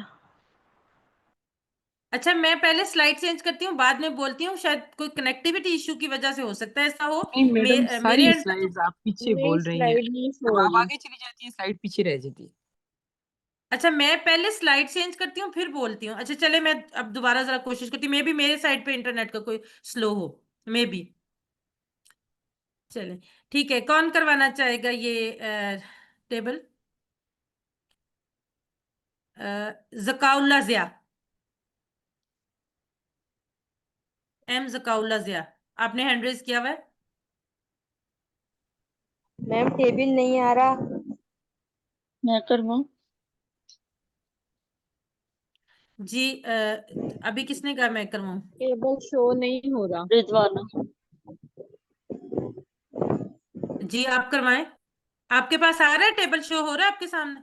اچھا میں پہلے سلائڈ چینج کرتی ہوں بعد میں بولتی ہوں، شاید کوئی کنیکٹیوٹی ایشو کی وجہ سے ہو سکتا ہے ایسا ہو. نہیں میڈم، میرے ساری اینڈ پہ تو سلائڈز آپ پیچھے میری بول رہی ہیں. سلائڈ نہیں شو اب ہو آپ رہی. آگے چلی جاتی ہیں، سلائڈ پیچھے رہ جاتی ہے. اچھا میں پہلے سلائڈ چینج کرتی ہوں پھر بولتی ہوں. اچھا چلے میں اب دوبارہ ذرا کوشش کرتی ہوں، مے بی میرے سائڈ پہ انٹرنیٹ کا کوئی سلو ہو، مے بی. چلیں ٹھیک ہے، کون کروانا چاہے گا یہ ٹیبل؟ ذکاء اللہ ضیاء، ایم ذکاء اللہ ضیاء، آپ نے ہینڈ ریز کیا ہوا ہے. میم ٹیبل نہیں آ رہا. میں کروں. جی ابھی کس نے کہا میں کرواؤں؟ ٹیبل شو نہیں ہو رہا. رضوانہ. جی آپ کروائیں. آپ کے پاس آ رہا ہے ٹیبل شو ہو رہا ہے آپ کے سامنے؟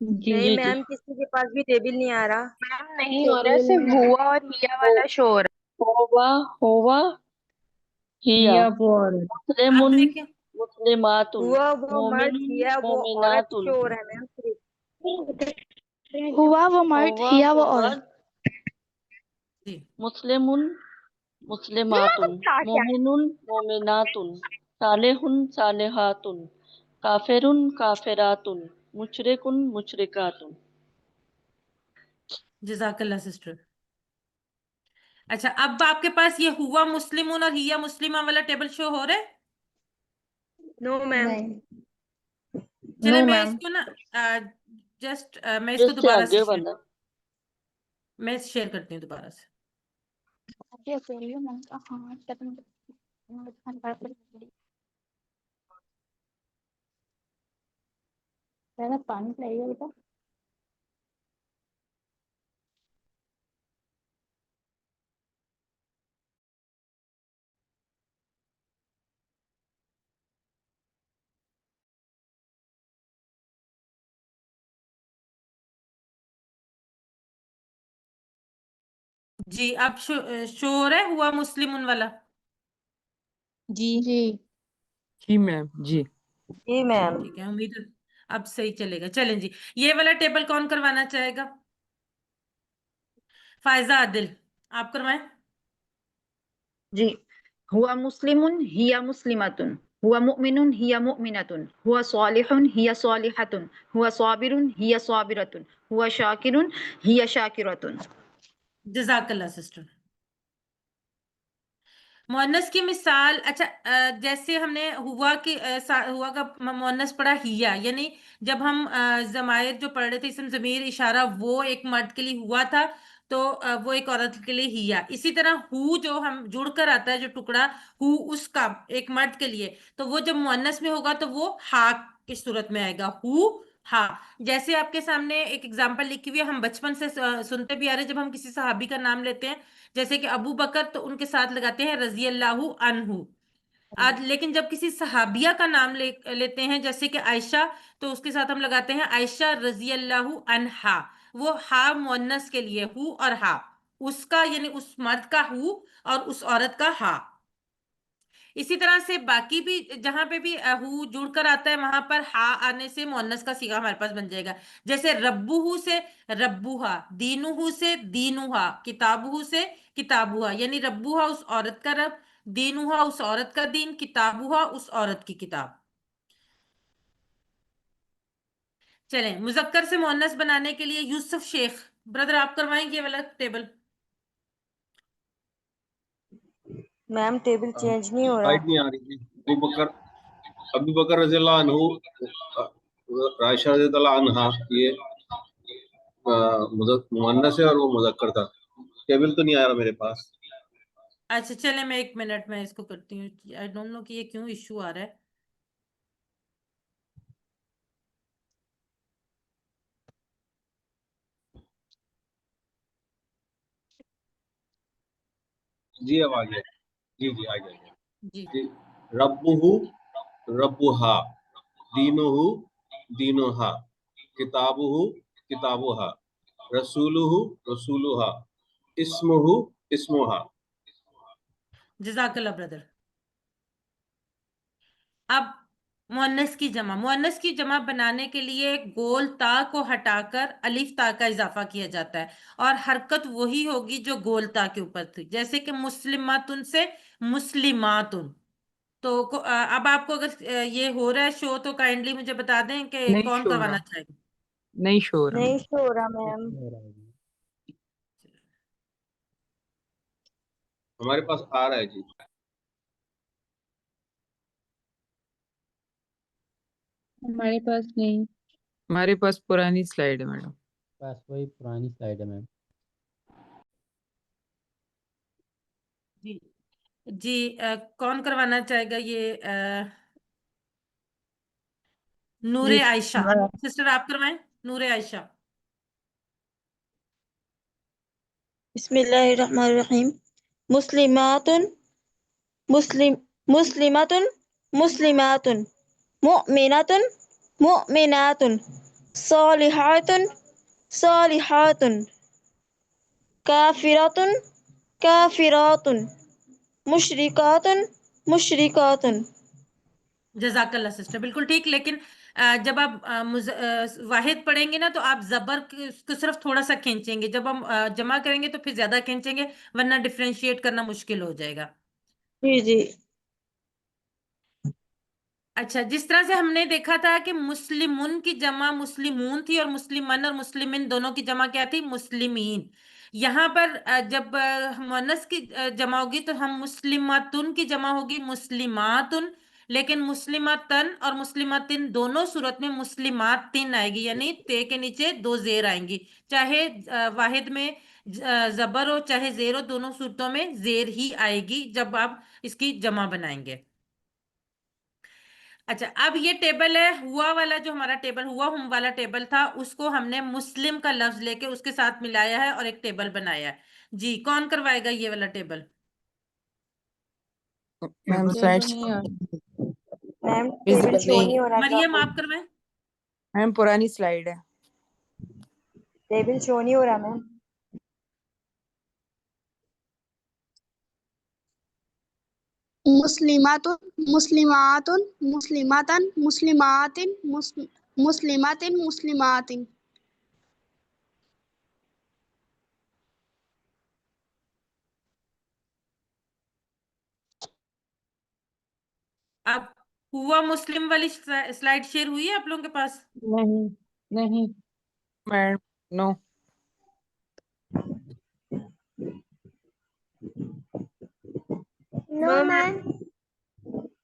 جی نہیں جی جی. میم کسی کے پاس بھی ٹیبل نہیں آ رہا. میم نہیں ہو رہا، صرف ہوا اور ہیا والا شو ہو رہا ہوا ہوا ہیا. ہیا وہ عورت. مسلم آپ دیکھیں مسلمات، ہوا وہ مومن مرد ہیا وہ عورت مومنات. شو ہو رہا ہے میم صرف. ہوا وہ مرد ہوا ہیا وہ وہ عورت. مرد، جی مسلم مسلمات، مومن مومنات، صالح صالحات، کافر کافرات، مشرک مشرکات. جزاک اللہ سسٹر. اچھا اب آپ کے پاس یہ ہوا مسلمون اور ہیا مسلمہ والا ٹیبل شو ہو رہا ہے؟ نو میم. چلے نو میں میم. اس کو نا جسٹ میں اس کو جس سے دوبارہ سے آگے بندہ. میں شیئر کرتی ہوں دوبارہ سے. پانی چاہیے بیٹا. جی اب شو ہو رہا ہے ہوا مسلمون والا؟ جی جی جی میم جی. جی چلیں میم. ٹھیک ہے، امید ہے اب صحیح چلے گا. چلیں جی یہ والا ٹیبل کون کروانا چاہے گا؟ فائزہ عادل آپ کروائیں. جی. ہوا مسلم ہی مسلمات، ہوا مؤمن ہی مؤمنات، ہوا صالح ہی صالحات، ہوا صابر ہی صابرات، ہوا شاکر ہی شاکرات. جزاک اللہ سسٹر. مؤنث کی مثال، اچھا جیسے ہم نے ہوا کی ہوا کا مؤنث پڑھا ہیا، یعنی جب ہم ضمائر جو پڑھ رہے تھے اسم ضمیر اشارہ وہ ایک مرد کے لیے ہوا تھا تو وہ ایک عورت کے لیے ہیا. اسی طرح ہو جو ہم جڑ کر آتا ہے جو ٹکڑا ہو اس کا ایک مرد کے لیے، تو وہ جب مؤنث میں ہوگا تو وہ ہا کی صورت میں آئے گا ہو ہا. جیسے آپ کے سامنے ایک ایگزامپل لکھی ہوئی ہے، ہم بچپن سے سنتے بھی آ رہے ہیں، جب ہم کسی صحابی کا نام لیتے ہیں جیسے کہ ابو بکر تو ان کے ساتھ لگاتے ہیں رضی اللہ عنہ. لیکن جب کسی صحابیہ کا نام لیتے ہیں جیسے کہ عائشہ تو اس کے ساتھ ہم لگاتے ہیں عائشہ رضی اللہ عنہا. وہ ہا مؤنث کے لیے ہو اور ہا، اس کا یعنی اس مرد کا ہو اور اس عورت کا ہا. اسی طرح سے باقی بھی جہاں پہ بھی ہو جڑ کر آتا ہے وہاں پر ہا آنے سے مؤنث کا صیغہ ہمارے پاس بن جائے گا. جیسے ربوہ سے ربوہا، دینوہ سے دینوہا، کتابوہ سے کتابوہا، یعنی ربوہا اس عورت کا رب، دینوہا اس عورت کا دین، کتابوہا اس عورت کی کتاب. چلیں مذکر سے مؤنث بنانے کے لیے یوسف شیخ بردر آپ کروائیں گے یہ والا ٹیبل. میم ٹیبل چینج نہیں ہو رہا. سلائڈ نہیں آ رہی تھی. ابو بکر رضی اللہ عنہ، عائشہ رضی اللہ عنہا، یہ مؤنث ہے اور وہ مذکر تھا. ٹیبل تو نہیں آ رہا میرے پاس. اچھا چلیں میں 1 منٹ میں اس کو کرتی ہوں. آئی ڈونٹ نو کہ یہ کیوں ایشو آ رہا ہے. جی اب آ گیا. جی جی آ گیا. جی جی ربہ ربہا، دینہ دینہا، کتابہ کتابہا، رسولہ رسولہا، اسمہ اسمہا. جزاک اللہ بردر. اب مؤنث کی جمع بنانے کے لیے گول تا کو ہٹا کر الف تا کا اضافہ کیا جاتا ہے اور حرکت وہی ہوگی جو گول تا کے اوپر تھی. جیسے کہ مسلماتن سے مسلماتن. تو اب آپ کو اگر یہ ہو رہا ہے شو تو کائنڈلی مجھے بتا دیں کہ نہیں کون شو ہو کروانا رہا، چاہے گا. نہیں شو ہو رہا. نہیں شو ہو رہا میم. ہمارے پاس آ رہا ہے جی. ہمارے پاس نہیں. ہمارے پاس پرانی سلائڈ ہے میڈم. بس وہی پرانی سلائڈ ہے میم. جی جی کون کروانا چاہے گا یہ نور جی عائشہ سسٹر آپ کروائیں. نور عائشہ. بسم اللہ الرحمن الرحیم. مسلمات مسلمات مسلمات، مؤمنات مؤمنات، صالحات صالحات، کافرات کافرات، مشرکات مشرکات. جزاک اللہ سسٹر بالکل ٹھیک. لیکن جب آپ واحد پڑھیں گے نا تو آپ زبر کو صرف تھوڑا سا کھینچیں گے. جب ہم جمع کریں گے تو پھر زیادہ کھینچیں گے ورنہ ڈفرینشیٹ کرنا مشکل ہو جائے گا. جی جی. اچھا جس طرح سے ہم نے دیکھا تھا کہ مسلمون کی جمع مسلمون تھی اور مسلمن اور مسلمن دونوں کی جمع کیا تھی؟ مسلمین. یہاں پر جب مؤنث کی جمع ہوگی تو ہم مسلماتن کی جمع ہوگی مسلماتن، لیکن مسلماتن اور مسلماتن دونوں صورت میں مسلماتن آئے گی، یعنی تے کے نیچے 2 زیر آئیں گی. چاہے واحد میں زبر ہو چاہے زیر ہو، دونوں صورتوں میں زیر ہی آئے گی جب آپ اس کی جمع بنائیں گے. اچھا اب یہ ٹیبل ہے ہوا والا، جو ہمارا ٹیبل ہوا ہم والا ٹیبل تھا اس کو ہم نے مسلم کا لفظ لے کے اس کے ساتھ ملایا ہے اور ایک ٹیبل بنایا ہے. جی کون کروائے گا یہ والا ٹیبل؟ میم ٹیبل سلائڈ نہیں آ میم ٹیبل شو نہیں ہو رہا تھا. مریم آپ کروائیں. میم پرانی سلائڈ ہے. ٹیبل شو نہیں ہو رہا میم. مسلمات مسلمات مسلمات مسلمات مسلمات مسلمات. اب ہوا مسلم والی سلائڈ شیئر ہوئی ہے آپ لوگوں کے پاس؟ نہیں نہیں. Madam no. نو میم.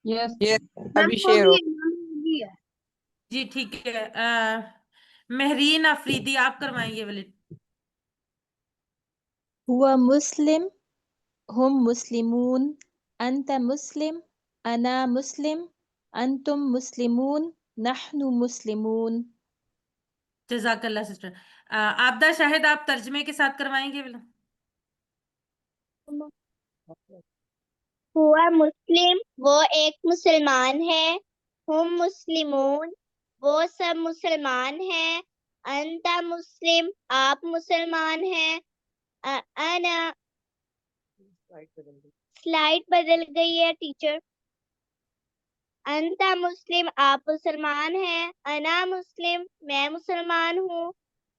یس. یہ ابھی شیئر ہو. جی ٹھیک ہے. مہرین آفریدی آپ کروائیں یہ والی. هو مسلم، هم مسلمون، أنت مسلم، أنا مسلم، أنتم مسلمون، نحن مسلمون. جزاک اللہ سسٹر. عابدہ شاہد آپ ترجمے کے ساتھ کروائیں گے والا. ہوا مسلم وہ ایک مسلمان ہے، ہم مسلمون وہ سب مسلمان ہیں، انت مسلم آپ مسلمان ہیں، انا سلائڈ بدل گئی ہے ٹیچر. انتا مسلم آپ مسلمان ہیں، انا مسلم میں مسلمان ہوں،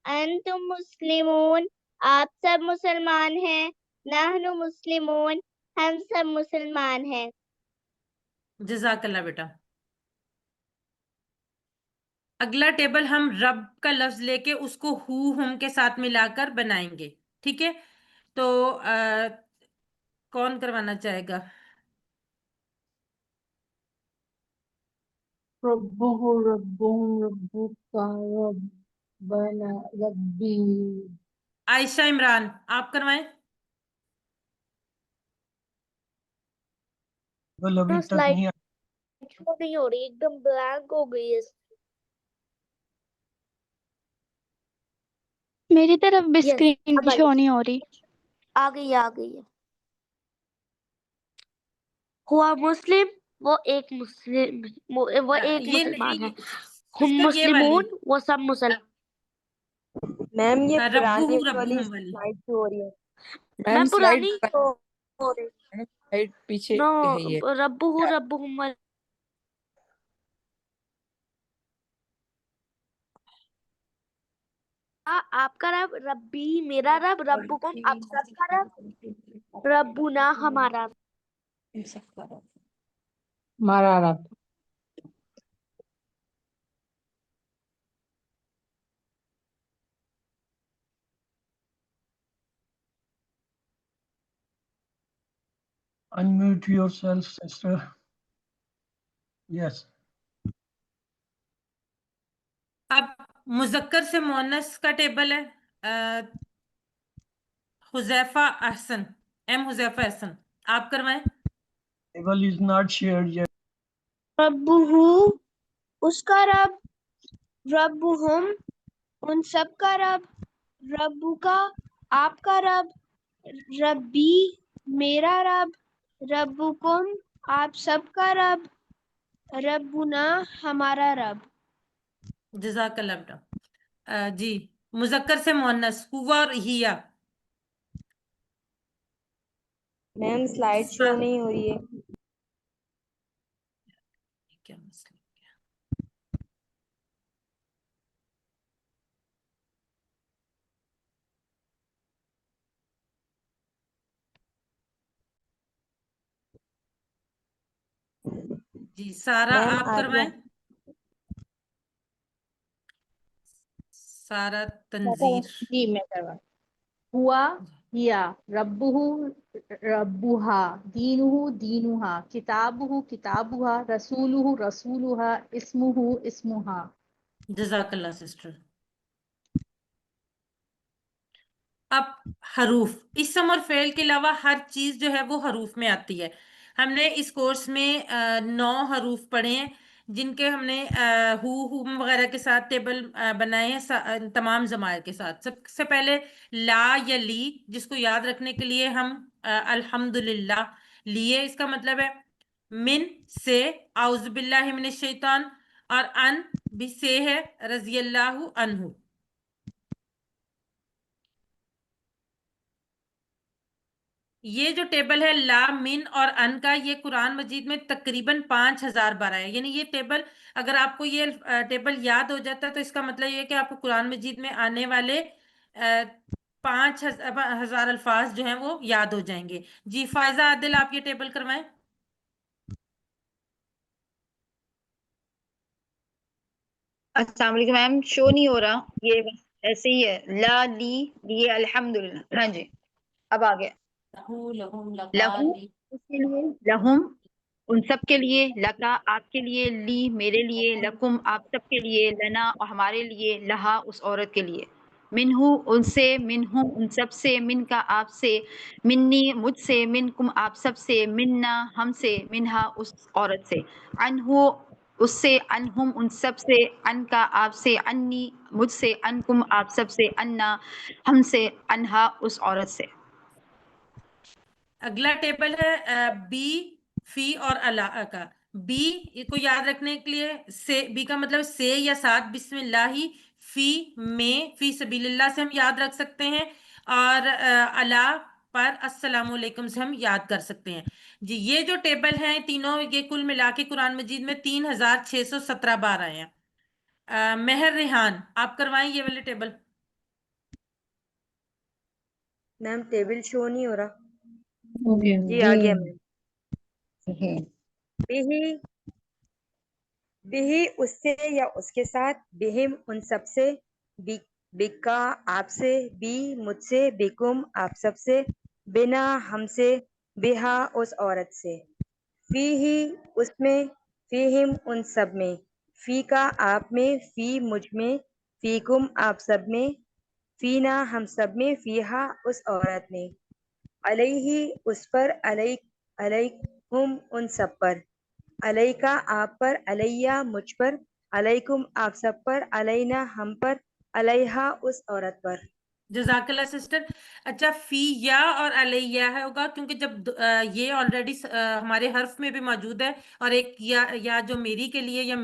انتم مسلمون آپ سب مسلمان ہیں، نحن مسلمون ہم سب مسلمان ہیں۔ جزاک اللہ بیٹا۔ اگلا ٹیبل ہم رب کا لفظ لے کے اس کو ہم کے ساتھ ملا کر بنائیں گے، ٹھیک ہے؟ تو کون کروانا چاہے گا؟ ربه ربهم ربك ربنا ربي عائشہ عمران آپ کروائیں۔ سلائڈ شو نہیں ہو رہی، ایک دم بلینک ہو گئی ہے۔ میری طرف بھی Yes، اسکرین اب آئی، شو نہیں ہو رہی۔ آ گئی آ گئی ہے۔ ہوا مسلم وہ ایک مسلم، وہ ایک یہ مسلمان ہے، ہم سسٹر یہ والی مسلمون وہ سب مسلمان۔ میم یہ ربو پرانی والی ربو والی سلائڈ جو ہو رہی ہے۔ میں میم سلائڈ پرانی ہو رہی سلائڈ پیچھے نو، ہے یہ۔ ربہم آپ کا رب، ربی میرا رب، ربکم آپ سب کا رب، ربنا ہمارا رب۔ ہمارا رب۔ Unmute yourself, sister. Yes. اب مذکر سے مؤنث کا ٹیبل ہے۔ حذیفہ احسن، ایم حذیفہ احسن آپ کروائیں۔ Table is not shared yet. ربہ اس کا رب، ربہم ان سب کا رب، ربو کا آپ کا رب، ربی میرا رب، ربکم آپ سب کا رب، ربنا ہمارا رب۔ جزاک اللہ بیٹا۔ جی مذکر سے مؤنث ہوا اور ہیا۔ میم سلائڈ شو نہیں ہو رہی ہے۔ کیا مسئلہ؟ جی سارا میم آپ کروائیں۔ سارا تنظیر۔ جی میں کروا۔ ہوا ہیا، ربہ ربہا، دینہ دینہا، کتابہ کتابہا، رسولہ رسولہا، اسمہ اسمہا۔ جزاک اللہ سسٹر۔ اب حروف، اسم اور فعل کے علاوہ ہر چیز جو ہے وہ حروف میں آتی ہے۔ ہم نے اس کورس میں 9 حروف پڑھے ہیں جن کے ہم نے ہم وغیرہ کے ساتھ ٹیبل بنائے ہیں تمام ضمائر کے ساتھ۔ سب سے پہلے لا یا لی، جس کو یاد رکھنے کے لیے ہم الحمدللہ لیے، اس کا مطلب ہے من سے، اعوذ باللہ من الشیطان، اور ان بھی سے ہے رضی اللہ عنہ۔ یہ جو ٹیبل ہے لا، من اور ان کا، یہ قرآن مجید میں تقریباً 5000 بار ہے۔ یعنی یہ ٹیبل، اگر آپ کو یہ ٹیبل یاد ہو جاتا ہے تو اس کا مطلب یہ ہے کہ آپ کو قرآن مجید میں آنے والے 5000 الفاظ جو ہیں وہ یاد ہو جائیں گے۔ جی فائزہ عادل آپ یہ ٹیبل کروائیں۔ السلام علیکم میم، شو نہیں ہو رہا، یہ بس ایسے ہی ہے، لا لی لیے الحمدللہ۔ ہاں جی اب آ گیا۔ لہو اس کے لیے، لہم ان سب کے لیے، لکا آپ کے لیے، لی میرے لیے، لکم آپ سب کے لیے، لنا اور ہمارے لیے، لہا اس عورت کے لیے، منہو ان سے، منہم ان سب سے، من کا آپ سے، منی مجھ سے، منکم آپ سب سے، منا ہم سے، منہا اس عورت سے، عنہو اس سے، انہم ان سب سے، ان کا آپ سے، انی مجھ سے، انکم آپ سب سے، انا ہم سے، انہا اس عورت سے۔ اگلا ٹیبل ہے بی، فی اور الا کا۔ بی کو یاد رکھنے کے لیے سے، بی کا مطلب سے یا ساتھ، بسم اللہ ہی، فی میں، فی سبیل اللہ سے ہم یاد رکھ سکتے ہیں، اور الا پر السلام علیکم سے ہم یاد کر سکتے ہیں. جی یہ جو ٹیبل ہیں تینوں یہ کل ملا کے قرآن مجید میں 3617 بار آئے ہیں. مہر ریحان آپ کروائیں یہ والے ٹیبل. میم ٹیبل شو نہیں ہو رہا. جی آ گیا میم. بھی بھی اس سے یا اس کے ساتھ، بہم ان سب سے، بکا آپ سے، بی مجھ سے، بکم آپ سب سے، بنا ہم سے، بہا اس عورت سے، فی ہی اس میں، فیہم ان سب میں، فی کا آپ میں، فی مجھ میں، فیکم آپ سب میں، فینا ہم سب میں، فیہا اس عورت میں، علیہ اس پر، علیہم ان سب پر، علیکا آپ پر، علیہ مجھ پر، علیکم آپ سب پر، علینا ہم پر، علیہا اس عورت پر. جزاک اللہ سسٹر. اچھا فی یا اور علیہ ہے ہوگا کیونکہ جب یہ آلریڈی ہمارے حرف میں بھی موجود ہے اور ایک یا جو میری کے لیے یا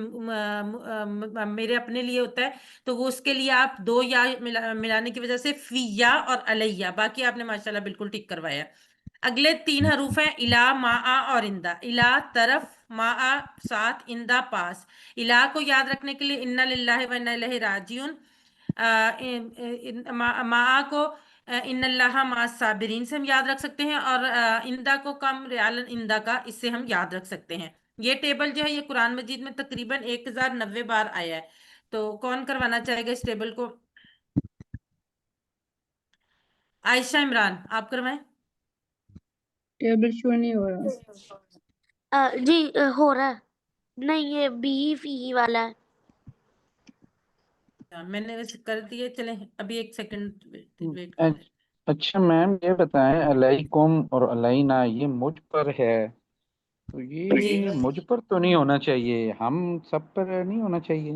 میرے اپنے لیے ہوتا ہے تو وہ اس کے لیے آپ دو یا ملانے کی وجہ سے فی یا اور علیہ. باقی آپ نے ماشاءاللہ بالکل ٹھیک کروایا. اگلے 3 حروف ہیں الا، ما اور اندہ. الا طرف، ما ساتھ، اندہ پاس. الا کو یاد رکھنے کے لیے انا للہ و انا الیہ راجعون. ما کو ان اللہ مع الصابرین سے ہم یاد رکھ سکتے ہیں اور اندہ کو کم ریال اندہ کا اس سے ہم یاد رکھ سکتے ہیں. یہ ٹیبل جو ہے یہ قرآن مجید میں تقریباً 1090 بار آیا ہے. تو کون کروانا چاہے گا اس ٹیبل کو؟ عائشہ عمران آپ کروائیں. ٹیبل شو نہیں ہو رہا. جی ہو رہا ہے. نہیں یہ بی فی والا ہے. میں نے ویسے کر دیے. چلیں ابھی ایک سیکنڈ ویٹ کریں. اچھا میم یہ بتائیں علیکم اور علینا یہ مجھ پر ہے تو یہ مجھ پر تو نہیں ہونا چاہیے، ہم سب پر نہیں ہونا چاہیے.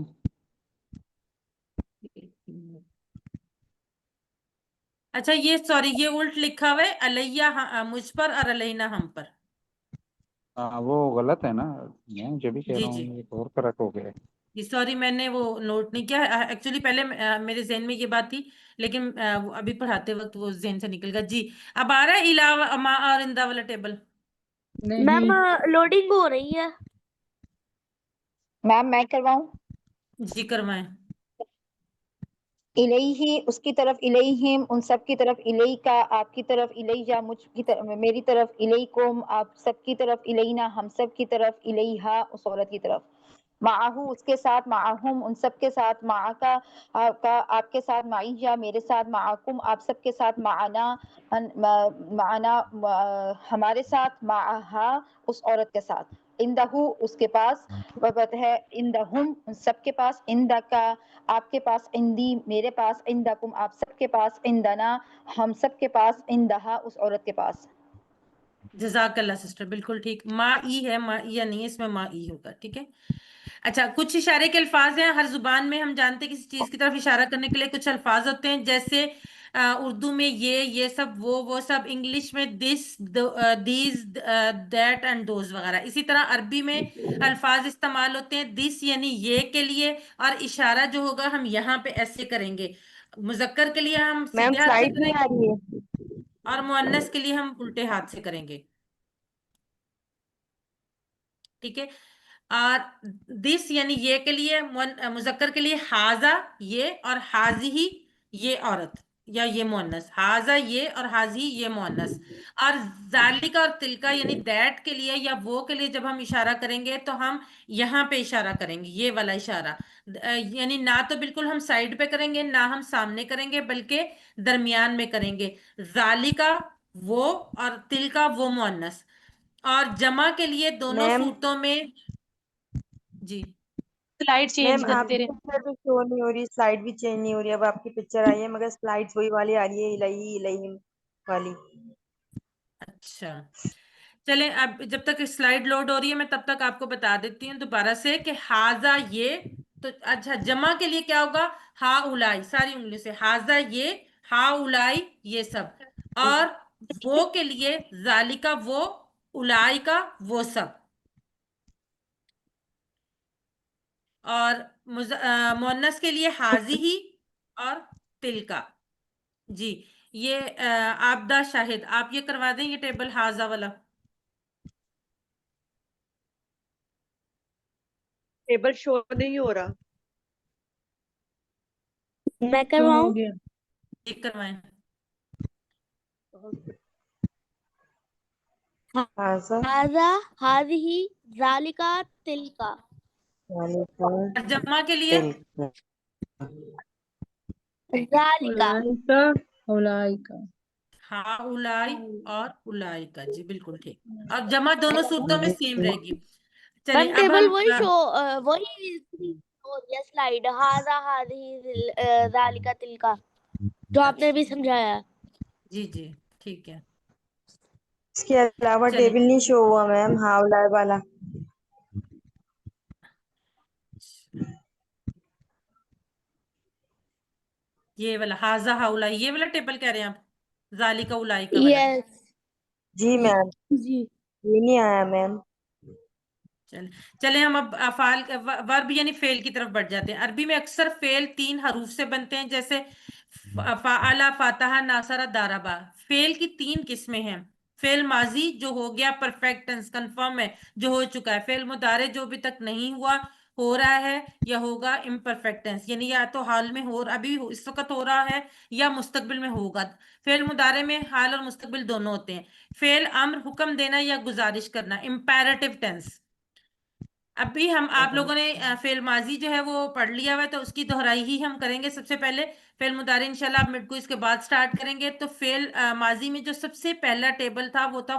اچھا یہ سوری یہ الٹ لکھا ہوا ہے علیہ مجھ پر اور علینا ہم پر. وہ غلط ہے نا، میں جو بھی کہہ جی رہا جی ہوں یہ اور فرق ہو گیا. جی سوری میں نے وہ نوٹ نہیں کیا. ایکچولی پہلے میرے ذہن میں یہ بات تھی لیکن ابھی پڑھاتے وقت وہ ذہن سے نکل گیا. جی اب آ رہا ہے الا، ما اور اندہ والا ٹیبل. میم لوڈنگ ہو رہی ہے. میم میں کرواؤں؟ جی کروائیں. الیہ اس کی طرف، الیہم ان سب کی طرف، الیکا آپ کی طرف، الیہ مجھ کی طرف میری طرف، الیکم آپ سب کی طرف، الینا ہم سب کی طرف، الیہا اس عورت کی طرف. معہو اس کے ساتھ، معہم ان سب کے ساتھ، معاکا آپ کے ساتھ، معیہ میرے ساتھ، معاکم آپ سب کے ساتھ، معنا ہمارے ساتھ، معہا اس عورت کے ساتھ، اندہو اس کے پاس، وقت ہے اندہم ان سب کے پاس، اندکا آپ کے پاس، اندی میرے پاس، اندکم آپ سب کے پاس، اندنا ہم سب کے پاس، اندہا اس عورت کے پاس. جزاک اللہ سسٹر بالکل ٹھیک. ما ای ہے، ما ای نہیں، اس میں ما ای ہوگا. ٹھیک ہے. اچھا کچھ اشارے کے الفاظ ہیں. ہر زبان میں ہم جانتے ہیں کسی چیز کی طرف اشارہ کرنے کے لیے کچھ الفاظ ہوتے ہیں، جیسے اردو میں یہ سب، وہ سب. انگلش میں دس، دیز، دیٹ اینڈ دوز وغیرہ. اسی طرح عربی میں الفاظ استعمال ہوتے ہیں. دس یعنی یہ کے لیے، اور اشارہ جو ہوگا ہم یہاں پہ ایسے کریں گے. مذکر کے لیے ہم میم سیدھے ہاتھ سے سلائڈ کریں نہیں آ گے رہی ہے. اور مؤنث کے لیے ہم الٹے ہاتھ سے کریں گے. ٹھیک ہے. اور دس یعنی یہ کے لیے، مذکر کے لیے حاذا یہ اور حاذی یہ عورت یا یہ مؤنث. حاذا یہ اور حاذی یہ مؤنث. اور ذالکا اور تلکا یعنی دیٹ کے لیے یا وہ کے لیے جب ہم اشارہ کریں گے تو ہم یہاں پہ اشارہ کریں گے، یہ والا اشارہ. یعنی نہ تو بالکل ہم سائڈ پہ کریں گے نہ ہم سامنے کریں گے بلکہ درمیان میں کریں گے. ذالکا وہ اور تلکا وہ مؤنث. اور جمع کے لیے دونوں میم صورتوں میں جی سلائڈ میم چینج آپ کرتے کی رہے. پکچر بھی شو نہیں ہو رہی، سلائڈ بھی چینج نہیں ہو رہی. اب آپ کی پکچر آئی ہے مگر سلائڈ وہی والی آ رہی ہے، الہی الہیم والی. اچھا چلیں اب جب تک سلائیڈ لوڈ ہو رہی ہے میں تب تک آپ کو بتا دیتی ہوں دوبارہ سے کہ حاذا یہ تو. اچھا جمع کے لیے کیا ہوگا؟ ہا اولائی ساری انگلیوں سے. حاذا یہ، ہا اولائی یہ سب. اور وہ کے لیے ذالکا وہ، اولائی کا وہ سب. اور مؤنث کے لیے حاذی ہی اور تلکا. جی یہ آبدہ شاہد، آپ یہ کروا دیں یہ ٹیبل حاضہ والا. ٹیبل شو نہیں ہو رہا. میں کرواؤں؟ ایک کروائیں. هذا هذه ذلك تلك ترجمہ کے لیے ذلك ہاں اولائی اور اولائی کا. جی بالکل ٹھیک. اب جمع دونوں صورتوں میں سیم رہے گی. چلیے میم اب ٹیبل ہم وہی شو وہی ہو گیا سلائیڈ هذا هذه ذلك تلك جو آپ نے بھی سمجھایا ہے. جی جی ٹھیک ہے. اس کے علاوہ چلیے ٹیبل نہیں شو ہوا میم ہاؤلائے والا. یہ والا حاضہ ہاؤلائی یہ والا ٹیبل کہہ رہے ہیں آپ؟ ذالکا اولائکا والا. یس جی میم جی یہ نہیں آیا میم. چلیں ہم اب افعال ورب یعنی فعل کی طرف بڑھ جاتے ہیں. عربی میں اکثر فعل 3 حروف سے بنتے ہیں، جیسے فعل، فاتح، ناصر، داربا. فعل کی 3 قسمیں ہیں. فعل ماضی جو ہو گیا پرفیکٹ ٹینس کنفرم ہے، جو ہو چکا ہے. فعل مضارع جو ابھی تک نہیں ہوا، ہو رہا ہے یا ہوگا امپرفیکٹ ٹینس، یعنی یا تو حال میں ہو ابھی اس وقت ہو رہا ہے یا مستقبل میں ہوگا. فعل مضارع میں حال اور مستقبل دونوں ہوتے ہیں. فعل امر حکم دینا یا گزارش کرنا امپیریٹو ٹینس. ابھی ہم آپ لوگوں نے فعل ماضی جو ہے وہ پڑھ لیا ہوا ہے، تو اس کی دہرائی ہی ہم کریں گے. سب سے پہلے فعل مضارع انشاءاللہ آپ مڈ کو اس کے بعد سٹارٹ کریں گے. تو فعل ماضی میں جو سب سے پہلا ٹیبل تھا وہ تھا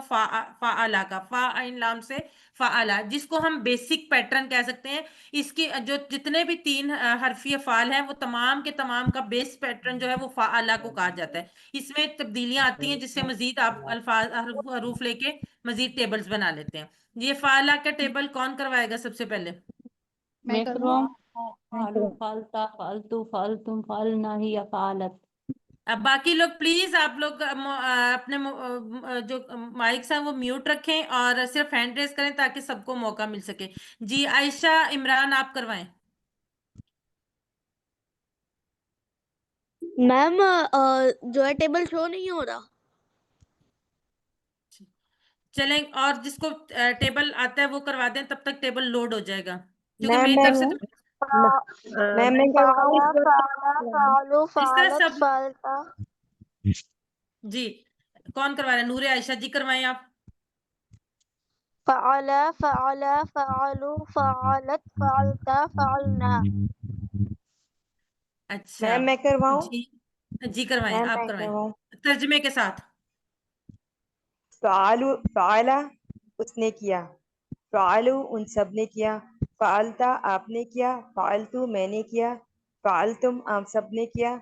فعلا کا، فا عین لام سے فعلا، جس کو ہم بیسک پیٹرن کہہ سکتے ہیں. اس کی جو جتنے بھی 3 حرفی افعال ہیں وہ تمام کے تمام کا بیس پیٹرن جو ہے وہ فعلا کو کہا جاتا ہے. اس میں تبدیلیاں آتی ہیں جس سے مزید آپ الفاظ حروف لے کے مزید ٹیبلز بنا لیتے ہیں. یہ فعلا کا ٹیبل کون کروائے گا سب سے پہلے؟ میں کروں. فعلو، فعلتا، فعلتو، فعلتم، فعلنا ہی یا فعلت. اب باقی لوگ پلیز آپ لوگ اپنے جو مائکس ہیں وہ میوٹ رکھیں اور صرف ہینڈ ریز کریں تاکہ سب کو موقع مل سکے. جی عائشہ عمران آپ کروائیں. میم جو ہے ٹیبل شو نہیں ہو رہا. چلیں اور جس کو ٹیبل آتا ہے وہ کروا دیں، تب تک ٹیبل لوڈ ہو جائے گا، کیونکہ میم میری میں طرف سے ہوں. تو میں کرواؤں. فعلو اس طرح فعلت سب. فعلتا. جی کون کروا رہے ہیں؟ نور عائشہ جی کروائیں آپ. فعل فعل فعلو فعلت فعلتا فعلنا. اچھا میں کرواؤں. جی جی کروائیں، میم آپ میں کروائیں کرواؤں. ترجمے کے ساتھ. فعلا اس نے کیا، فعلو ان سب نے کیا، فعلتا آپ نے کیا، فعلتو میں نے کیا، فعلتم آپ سب نے کیا،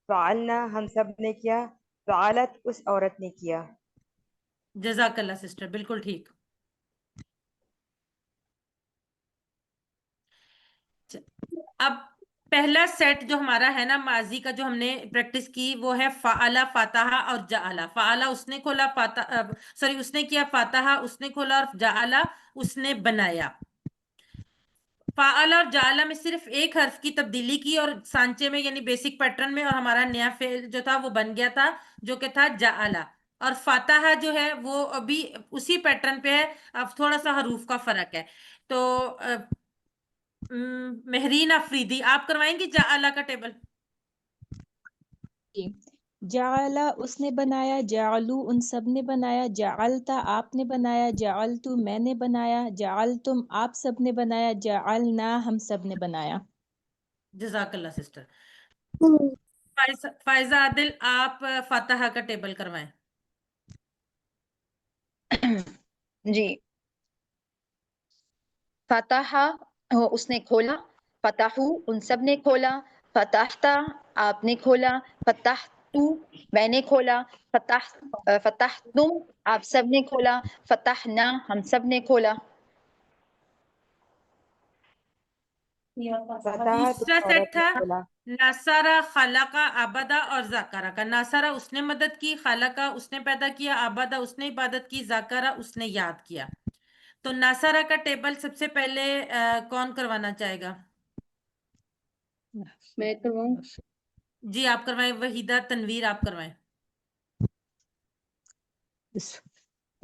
فعلنا ہم سب نے کیا، فعلت اس عورت نے کیا. جزاک اللہ سسٹر، بالکل ٹھیک. اب پہلا سیٹ جو ہمارا ہے نا ماضی کا جو ہم نے پریکٹس کی وہ ہے فعلا، فاتحہ اور جعلا. فعلا اس نے کھولا، سوری اس نے کیا، فاتحہ اس نے کھولا، اور جعلا اس نے بنایا. فعلا اور جعلا میں صرف ایک حرف کی تبدیلی کی اور سانچے میں یعنی بیسک پیٹرن میں، اور ہمارا نیا فعل جو تھا وہ بن گیا تھا جو کہ تھا جعلا. اور فاتحہ جو ہے وہ ابھی اسی پیٹرن پہ ہے، اب تھوڑا سا حروف کا فرق ہے. تو مہرین افریدی آپ کروائیں گی جعلا کا ٹیبل. جعلا اس نے بنایا، جعلو ان سب نے بنایا، جعلتا آپ نے بنایا، جعلتو میں نے بنایا، جعلتم آپ سب نے بنایا، جعلنا ہم سب نے بنایا. جزاک اللہ سسٹر. فائزہ عادل آپ فاتحہ کا ٹیبل کروائیں. جی فتحہ اس نے کھولا، فتحو ان سب نے کھولا، فتحتا آپ نے کھولا، فتحتو میں نے کھولا، فتحتم آپ سب نے کھولا، فتحنا ہم سب نے کھولا. دوسرا سیٹ تھا ناصرہ، خلقہ، عبدہ اور ذاکرہ کا. ناصرہ اس نے مدد کی، خلقہ اس نے پیدا کیا، عبدہ اس نے عبادت کی، ذاکرہ اس نے یاد کیا. تو ناصرہ کا ٹیبل سب سے پہلے کون کروانا چاہے گا؟ میں کرواؤں. جی آپ کروائیں. وحیدہ تنویر آپ کروائیں.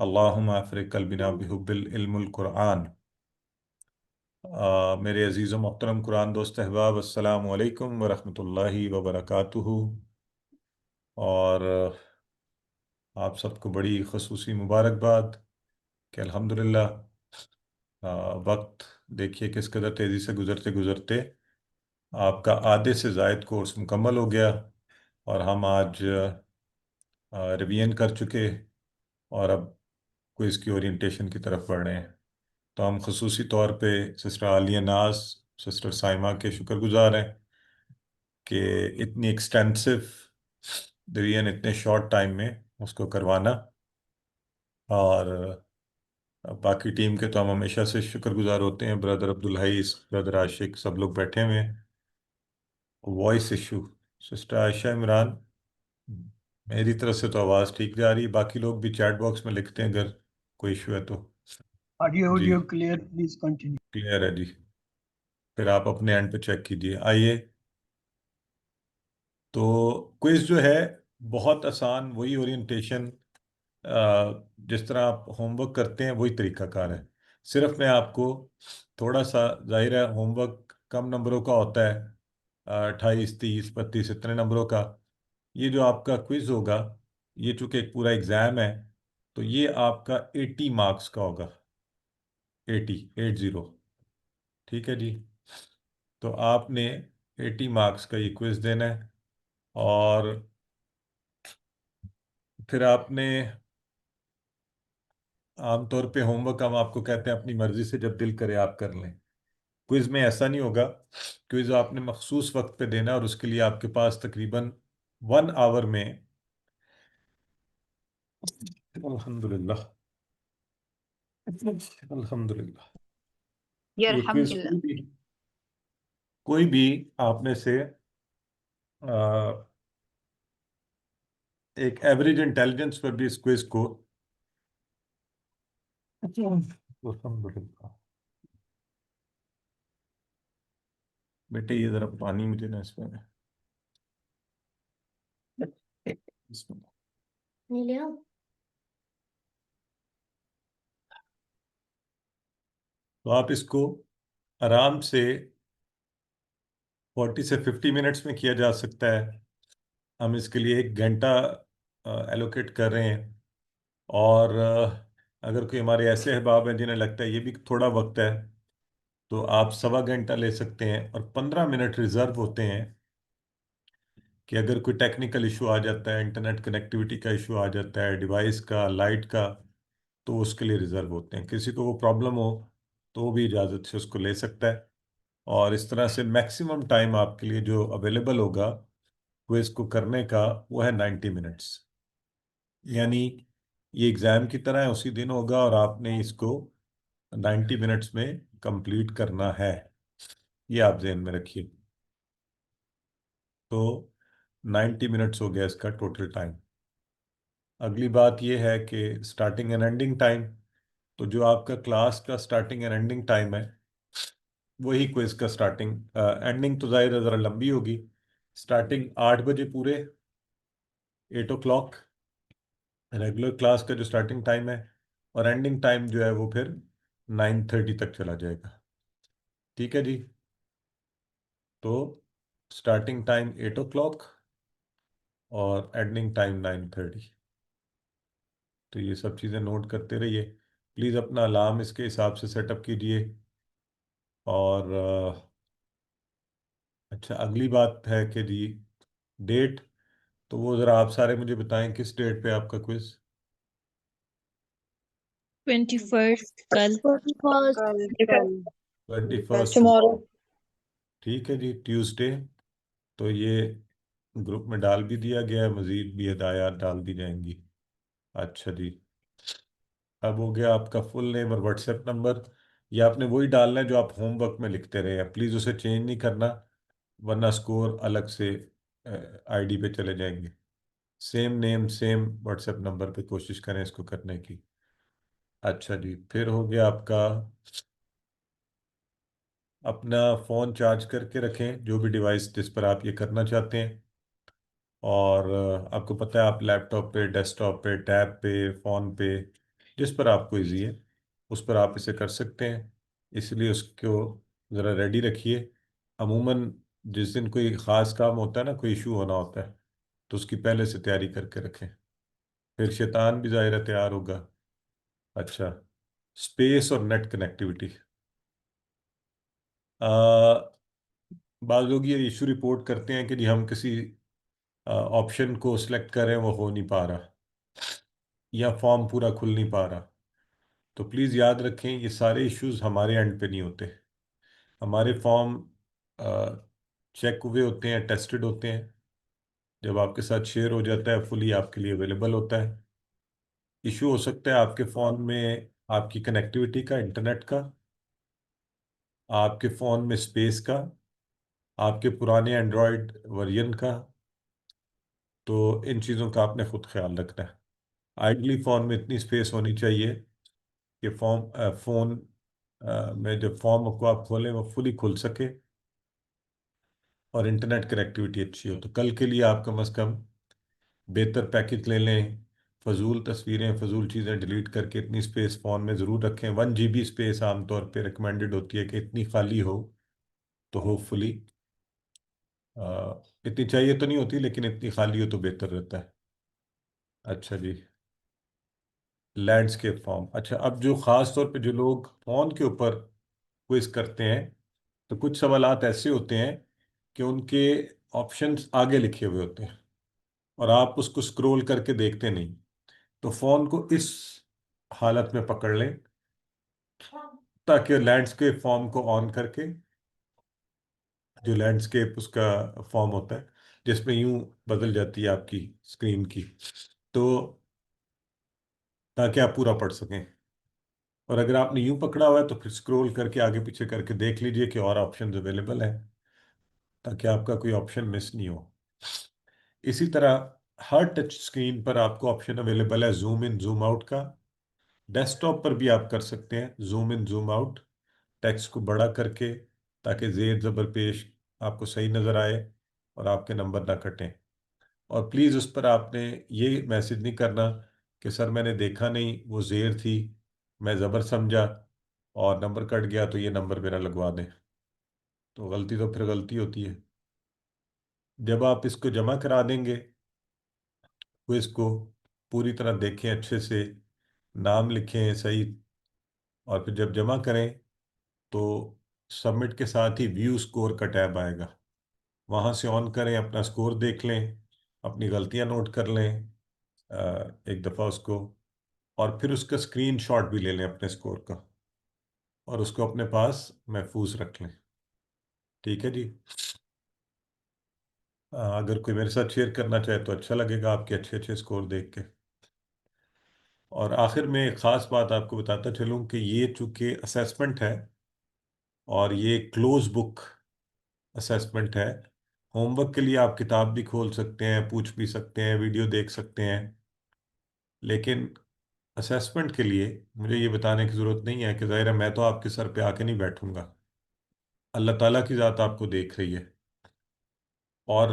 اللہم افرغ قلبنا بحب العلم القرآن۔ میرے عزیز و محترم قرآن دوست احباب، السلام علیکم ورحمۃ اللہ وبرکاتہ۔ اور آپ سب کو بڑی خصوصی مبارکباد کہ الحمدللہ وقت دیکھیے کس قدر تیزی سے گزرتے گزرتے آپ کا آدھے سے زائد کورس مکمل ہو گیا، اور ہم آج ریویژن کر چکے اور اب کوئز کی اورینٹیشن کی طرف بڑھ رہے ہیں۔ تو ہم خصوصی طور پہ سسٹر عالیہ ناز، سسٹر سائمہ کے شکر گزار ہیں کہ اتنی ایکسٹینسو ریویژن اتنے شارٹ ٹائم میں اس کو کروانا، اور باقی ٹیم کے تو ہم ہمیشہ سے شکر گزار ہوتے ہیں، بردر عبدالحیث، بردر عاشق، سب لوگ بیٹھے ہوئے ہیں۔ وائس ایشو، سسٹر عائشہ عمران، میری طرف سے تو آواز ٹھیک جا رہی ہے، باقی لوگ بھی چیٹ باکس میں لکھتے ہیں اگر کوئی ایشو ہے تو۔ Audio جی clear, please continue. کلیئر ہے جی، پھر آپ اپنے اینڈ پہ چیک کیجئے۔ آئیے، تو کوئز جو ہے بہت آسان، وہی اورینٹیشن جس طرح آپ ہوم ورک کرتے ہیں وہی طریقہ کار ہے، صرف میں آپ کو تھوڑا سا، ظاہر ہے ہوم ورک کم نمبروں کا ہوتا ہے، 28 30 32 اتنے نمبروں کا۔ یہ جو آپ کا کوئز ہوگا، یہ چونکہ ایک پورا ایگزام ہے، تو یہ آپ کا 80 مارکس کا ہوگا، 80 ٹھیک ہے جی۔ تو آپ نے 80 مارکس کا یہ کوئز دینا ہے، اور پھر آپ نے عام طور پہ ہوم ورک ہم آپ کو کہتے ہیں اپنی مرضی سے جب دل کرے آپ کر لیں۔ کوئز میں ایسا نہیں ہوگا، کوئز آپ نے مخصوص وقت پہ دینا، اور اس کے لیے آپ کے پاس تقریباً 1 آور میں، الحمدللہ الحمدللہ، یہ کوئز یرحمکاللہ۔ کوئی بھی آپ میں سے ایک ایوریج انٹیلیجنس پر بھی اس کوئز کو، الحمدللہ بیٹے یہ ذرا پانی مجھے نا اس میں بسم اللہ۔ نہیں لے آؤ۔ تو آپ اس کو آرام سے 40 سے 50 منٹس میں کیا جا سکتا ہے۔ ہم اس کے لیے 1 گھنٹہ ایلوکیٹ کر رہے ہیں، اور اگر کوئی ہمارے ایسے احباب ہیں جنہیں لگتا ہے یہ بھی تھوڑا وقت ہے، تو آپ 1.25 گھنٹہ لے سکتے ہیں، اور 15 منٹ ریزرو ہوتے ہیں کہ اگر کوئی ٹیکنیکل ایشو آ جاتا ہے، انٹرنیٹ کنیکٹیوٹی کا ایشو آ جاتا ہے، ڈیوائس کا، لائٹ کا، تو اس کے لیے ریزرو ہوتے ہیں۔ کسی کو وہ پرابلم ہو تو وہ بھی اجازت سے اس کو لے سکتا ہے، اور اس طرح سے میکسیمم ٹائم آپ کے لیے جو اویلیبل ہوگا کوئز کو کرنے کا وہ ہے 90 منٹس، یعنی یہ ایگزام کی طرح ہے، اسی دن ہوگا، اور آپ نے اس کو 90 منٹس میں کمپلیٹ کرنا ہے، یہ آپ ذہن میں رکھیے۔ تو 90 منٹس ہو گیا اس کا ٹوٹل ٹائم۔ اگلی بات یہ ہے کہ سٹارٹنگ اینڈ اینڈنگ ٹائم، تو جو آپ کا کلاس کا سٹارٹنگ اینڈ اینڈنگ ٹائم ہے وہی کوئز کا سٹارٹنگ اینڈنگ تو ظاہر ہے ذرا لمبی ہوگی۔ سٹارٹنگ 8 بجے پورے، 8 او کلاک ریگولر کلاس کا جو سٹارٹنگ ٹائم ہے، اور اینڈنگ ٹائم جو ہے وہ پھر 9:30 تک چلا جائے گا، ٹھیک ہے جی۔ تو سٹارٹنگ ٹائم 8 او کلاک اور اینڈنگ ٹائم 9:30۔ تو یہ سب چیزیں نوٹ کرتے رہیے، پلیز اپنا الارم اس کے حساب سے سیٹ اپ کیجئے۔ اور اچھا، اگلی بات ہے کہ جی ڈیٹ، تو وہ ذرا آپ سارے مجھے بتائیں کس ڈیٹ پہ آپ کا کوئز؟ 21 کل۔ 21 Tomorrow. ٹھیک ہے جی، ٹیوزڈے۔ تو یہ گروپ میں ڈال بھی دیا گیا ہے، مزید بھی ہدایات ڈال دی جائیں گی۔ اچھا جی، اب ہو گیا آپ کا فل نیم اور واٹس ایپ نمبر، یہ آپ نے وہی ڈالنا ہے جو آپ ہوم ورک میں لکھتے رہے ہیں، پلیز اسے چینج نہیں کرنا، ورنہ سکور الگ سے آئی ڈی پہ چلے جائیں گے۔ Same name same what's app number پہ کوشش کریں اس کو کرنے کی۔ اچھا جی، پھر ہو گیا آپ کا اپنا فون چارج کر کے رکھیں، جو بھی ڈیوائس جس پر آپ یہ کرنا چاہتے ہیں، اور آپ کو پتہ ہے آپ لیپ ٹاپ پہ، ڈیسک ٹاپ پہ، ٹیب پہ، فون پہ جس پر آپ کو ایزی ہے اس پر آپ اسے کر سکتے ہیں، اس لیے اس کو ذرا ریڈی رکھیے۔ عموماً جس دن کوئی خاص کام ہوتا ہے نا، کوئی ایشو ہونا ہوتا ہے، تو اس کی پہلے سے تیاری کر کے رکھیں، پھر شیطان بھی ظاہر تیار ہوگا۔ اچھا، اسپیس اور نیٹ کنیکٹیوٹی، بعض لوگ یہ ایشو رپورٹ کرتے ہیں کہ جی ہم کسی آپشن کو سلیکٹ کریں وہ ہو نہیں پا رہا، یا فارم پورا کھل نہیں پا رہا، تو پلیز یاد رکھیں یہ سارے ایشوز ہمارے اینڈ پہ نہیں ہوتے، ہمارے فارم چیک ہوئے ہوتے ہیں، ٹیسٹڈ ہوتے ہیں، جب آپ کے ساتھ شیئر ہو جاتا ہے فلی آپ کے لیے اویلیبل ہوتا ہے۔ ایشو ہو سکتا ہے آپ کے فون میں آپ کی کنیکٹیوٹی کا، انٹرنیٹ کا، آپ کے فون میں اسپیس کا، آپ کے پرانے اینڈرائڈ ورژن کا، تو ان چیزوں کا آپ نے خود خیال رکھنا ہے۔ آئیڈلی فون میں اتنی اسپیس ہونی چاہیے کہ فون میں جب فارم کو آپ کھولیں وہ فلی کھل سکے اور انٹرنیٹ کنیکٹیوٹی اچھی ہو۔ تو کل کے لیے آپ کم از کم بہتر پیکج لے لیں، فضول تصویریں، فضول چیزیں ڈیلیٹ کر کے اتنی اسپیس فون میں ضرور رکھیں۔ 1 GB اسپیس عام طور پہ ریکمینڈڈ ہوتی ہے کہ اتنی خالی ہو، تو ہوپ فلی اتنی چاہیے تو نہیں ہوتی لیکن اتنی خالی ہو تو بہتر رہتا ہے۔ اچھا جی، لینڈسکیپ فارم۔ اچھا، اب جو خاص طور پہ جو لوگ فون کے اوپر کوئز کرتے ہیں، تو کچھ سوالات ایسے ہوتے ہیں کہ ان کے آپشنز آگے لکھے ہوئے ہوتے ہیں اور آپ اس کو سکرول کر کے دیکھتے نہیں، تو فون کو اس حالت میں پکڑ لیں تاکہ لینڈسکیپ فارم کو آن کر کے، جو لینڈسکیپ اس کا فارم ہوتا ہے جس میں یوں بدل جاتی ہے آپ کی اسکرین کی، تو تاکہ آپ پورا پڑھ سکیں۔ اور اگر آپ نے یوں پکڑا ہوا ہے تو پھر سکرول کر کے آگے پیچھے کر کے دیکھ لیجئے کہ اور آپشنز اویلیبل ہیں تاکہ آپ کا کوئی آپشن مس نہیں ہو۔ اسی طرح ہر ٹچ اسکرین پر آپ کو آپشن اویلیبل ہے زوم ان زوم آؤٹ کا، ڈیسک ٹاپ پر بھی آپ کر سکتے ہیں zoom in zoom out, text کو بڑا کر کے تاکہ زیر زبر پیش آپ کو صحیح نظر آئے اور آپ کے نمبر نہ کٹیں۔ اور پلیز اس پر آپ نے یہ میسج نہیں کرنا کہ سر میں نے دیکھا نہیں، وہ زیر تھی، میں زبر سمجھا اور نمبر کٹ گیا تو یہ نمبر میرا لگوا دیں، تو غلطی تو پھر غلطی ہوتی ہے۔ جب آپ اس کو جمع کرا دیں گے، کوئز کو پوری طرح دیکھیں، اچھے سے نام لکھیں صحیح، اور پھر جب جمع کریں تو سبمٹ کے ساتھ ہی ویو سکور کا ٹیب آئے گا، وہاں سے آن کریں، اپنا سکور دیکھ لیں، اپنی غلطیاں نوٹ کر لیں ایک دفعہ اس کو، اور پھر اس کا اسکرین شاٹ بھی لے لیں اپنے سکور کا اور اس کو اپنے پاس محفوظ رکھ لیں۔ ٹھیک ہے جی، اگر کوئی میرے ساتھ شیئر کرنا چاہے تو اچھا لگے گا آپ کے اچھے اچھے سکور دیکھ کے۔ اور آخر میں ایک خاص بات آپ کو بتاتا چلوں کہ یہ چونکہ اسیسمنٹ ہے اور یہ کلوز بک اسیسمنٹ ہے، ہوم ورک کے لیے آپ کتاب بھی کھول سکتے ہیں، پوچھ بھی سکتے ہیں، ویڈیو دیکھ سکتے ہیں، لیکن اسیسمنٹ کے لیے مجھے یہ بتانے کی ضرورت نہیں ہے کہ ظاہر ہے میں تو آپ کے سر پہ آ کے نہیں بیٹھوں گا، اللہ تعالیٰ کی ذات آپ کو دیکھ رہی ہے۔ اور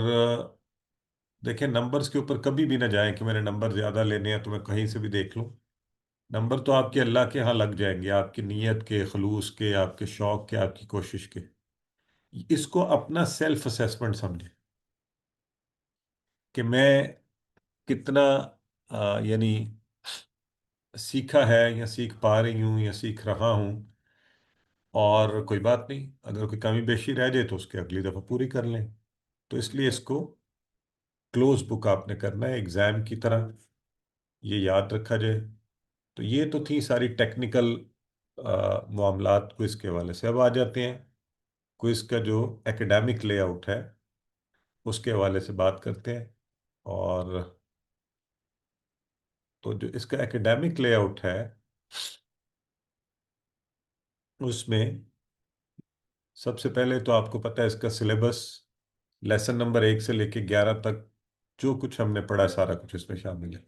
دیکھیں نمبرز کے اوپر کبھی بھی نہ جائیں کہ میرے نمبر زیادہ لینے ہیں تو میں کہیں سے بھی دیکھ لوں، نمبر تو آپ کے اللہ کے ہاں لگ جائیں گے، آپ کی نیت کے، خلوص کے، آپ کے شوق کے، آپ کی کوشش کے۔ اس کو اپنا سیلف اسیسمنٹ سمجھیں کہ میں کتنا یعنی سیکھا ہے یا سیکھ پا رہی ہوں یا سیکھ رہا ہوں، اور کوئی بات نہیں اگر کوئی کمی بیشی رہ جائے تو اس کے اگلی دفعہ پوری کر لیں۔ تو اس لیے اس کو کلوز بک آپ نے کرنا ہے ایگزام کی طرح، یہ یاد رکھا جائے۔ تو یہ تو تھی ساری ٹیکنیکل معاملات کوئز کے حوالے سے۔ اب آ جاتے ہیں کوئز کا جو ایکڈیمک لے آؤٹ ہے اس کے حوالے سے بات کرتے ہیں۔ اور تو جو اس کا ایکڈیمک لے آؤٹ ہے اس میں سب سے پہلے تو آپ کو پتہ ہے اس کا سلیبس لیسن نمبر 1 سے لے کے 11 تک جو کچھ ہم نے پڑھا سارا کچھ اس میں شامل ہے۔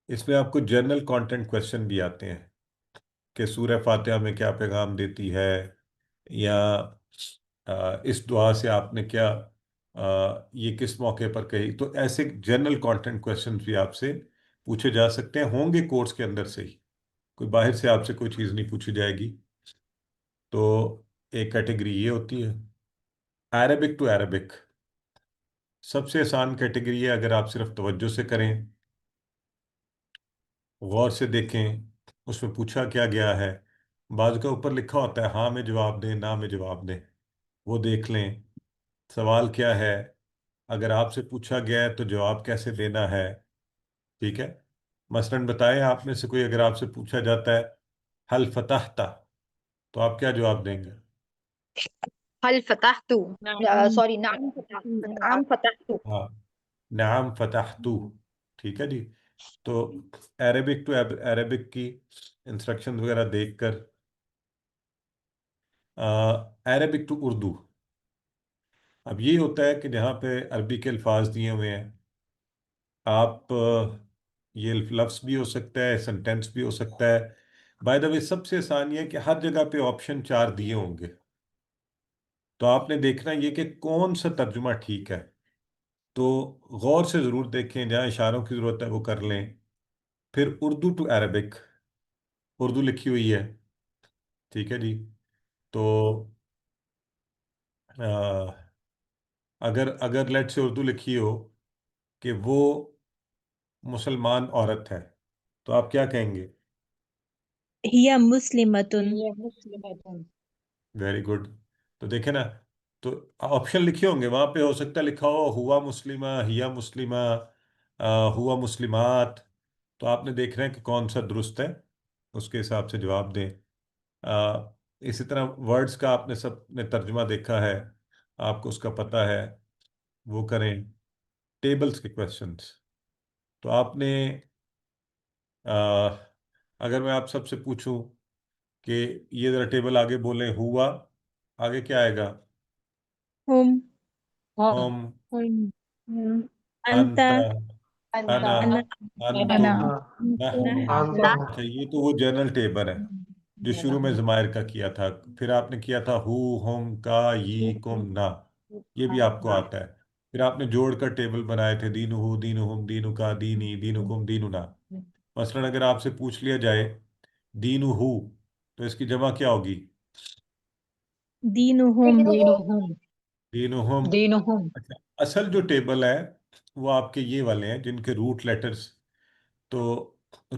اس میں آپ کو جنرل کانٹینٹ کویسچن بھی آتے ہیں کہ سورہ فاتحہ میں کیا پیغام دیتی ہے، یا اس دعا سے آپ نے کیا یہ کس موقع پر کہی، تو ایسے جنرل کانٹینٹ کویسچنز بھی آپ سے پوچھے جا سکتے ہیں، ہوں گے کورس کے اندر سے ہی، کوئی باہر سے آپ سے کوئی چیز نہیں پوچھی جائے گی۔ تو ایک کیٹیگری یہ ہوتی ہے عربک ٹو عربک، سب سے آسان کیٹیگری ہے اگر آپ صرف توجہ سے کریں، غور سے دیکھیں اس میں پوچھا کیا گیا ہے۔ بعض کا اوپر لکھا ہوتا ہے ہاں میں جواب دیں، نہ میں جواب دیں، وہ دیکھ لیں سوال کیا ہے، اگر آپ سے پوچھا گیا ہے تو جواب کیسے دینا ہے، ٹھیک ہے۔ مثلاً بتائیں آپ میں سے کوئی اگر آپ سے پوچھا جاتا ہے حل فتحتا، تو آپ کیا جواب دیں گے؟ هل فتحت نعم سوری نعم فتحت نعم فتحت ہاں، نعم فتحتو، ٹھیک ہے جی۔ تو عربک ٹو عربک کی انسٹرکشن وغیرہ دیکھ کر، عربک ٹو اردو، اب یہ ہوتا ہے کہ جہاں پہ عربی کے الفاظ دیے ہوئے ہیں، آپ یہ لفظ بھی ہو سکتا ہے، سنٹینس بھی ہو سکتا ہے۔ بائی دا وے سب سے آسان یہ ہے کہ ہر جگہ پہ آپشن 4 دیے ہوں گے، تو آپ نے دیکھنا یہ کہ کون سا ترجمہ ٹھیک ہے، تو غور سے ضرور دیکھیں، جہاں اشاروں کی ضرورت ہے وہ کر لیں۔ پھر اردو ٹو عربک، اردو لکھی ہوئی ہے، ٹھیک ہے جی۔ تو اگر لیٹ سے اردو لکھی ہو کہ وہ مسلمان عورت ہے، تو آپ کیا کہیں گے؟ هي مسلمة. هي مسلمة. Very good. تو دیکھیں نا، تو آپشن لکھے ہوں گے وہاں پہ، ہو سکتا ہے لکھا ہو ہوا مسلمہ، ہیا مسلمہ، ہوا مسلمات، تو آپ نے دیکھ رہے ہیں کہ کون سا درست ہے، اس کے حساب سے جواب دیں۔ اسی طرح ورڈز کا آپ نے سب نے ترجمہ دیکھا ہے، آپ کو اس کا پتہ ہے، وہ کریں۔ ٹیبلز کے کویشچنس، تو آپ نے اگر میں آپ سب سے پوچھوں کہ یہ ذرا ٹیبل آگے بولیں، ہوا آگے کیا آئے گا؟ هم. ہم، هم أنت. انت، أنت انا، أنا. انتم، أنا نحن۔ نحن. اچھا یہ تو وہ جنرل ٹیبل ہے جو شروع میں ضمائر کا کیا تھا، پھر آپ نے کیا تھا ہو، ہم، کا، یہ، کم، نا، یہ بھی آپ کو آتا ہے۔ پھر آپ نے جوڑ کر ٹیبل بنائے تھے دین ہو، دین ہم، دین کا، دینی، دین کم، دین نا۔ مثلاً اگر آپ سے پوچھ لیا جائے دین ہو، تو اس کی جمع کیا ہوگی؟ دينهم. دينهم دین ہم۔ دينهم. اچھا، اصل جو ٹیبل ہے وہ آپ کے یہ والے ہیں جن کے روٹ لیٹرز، تو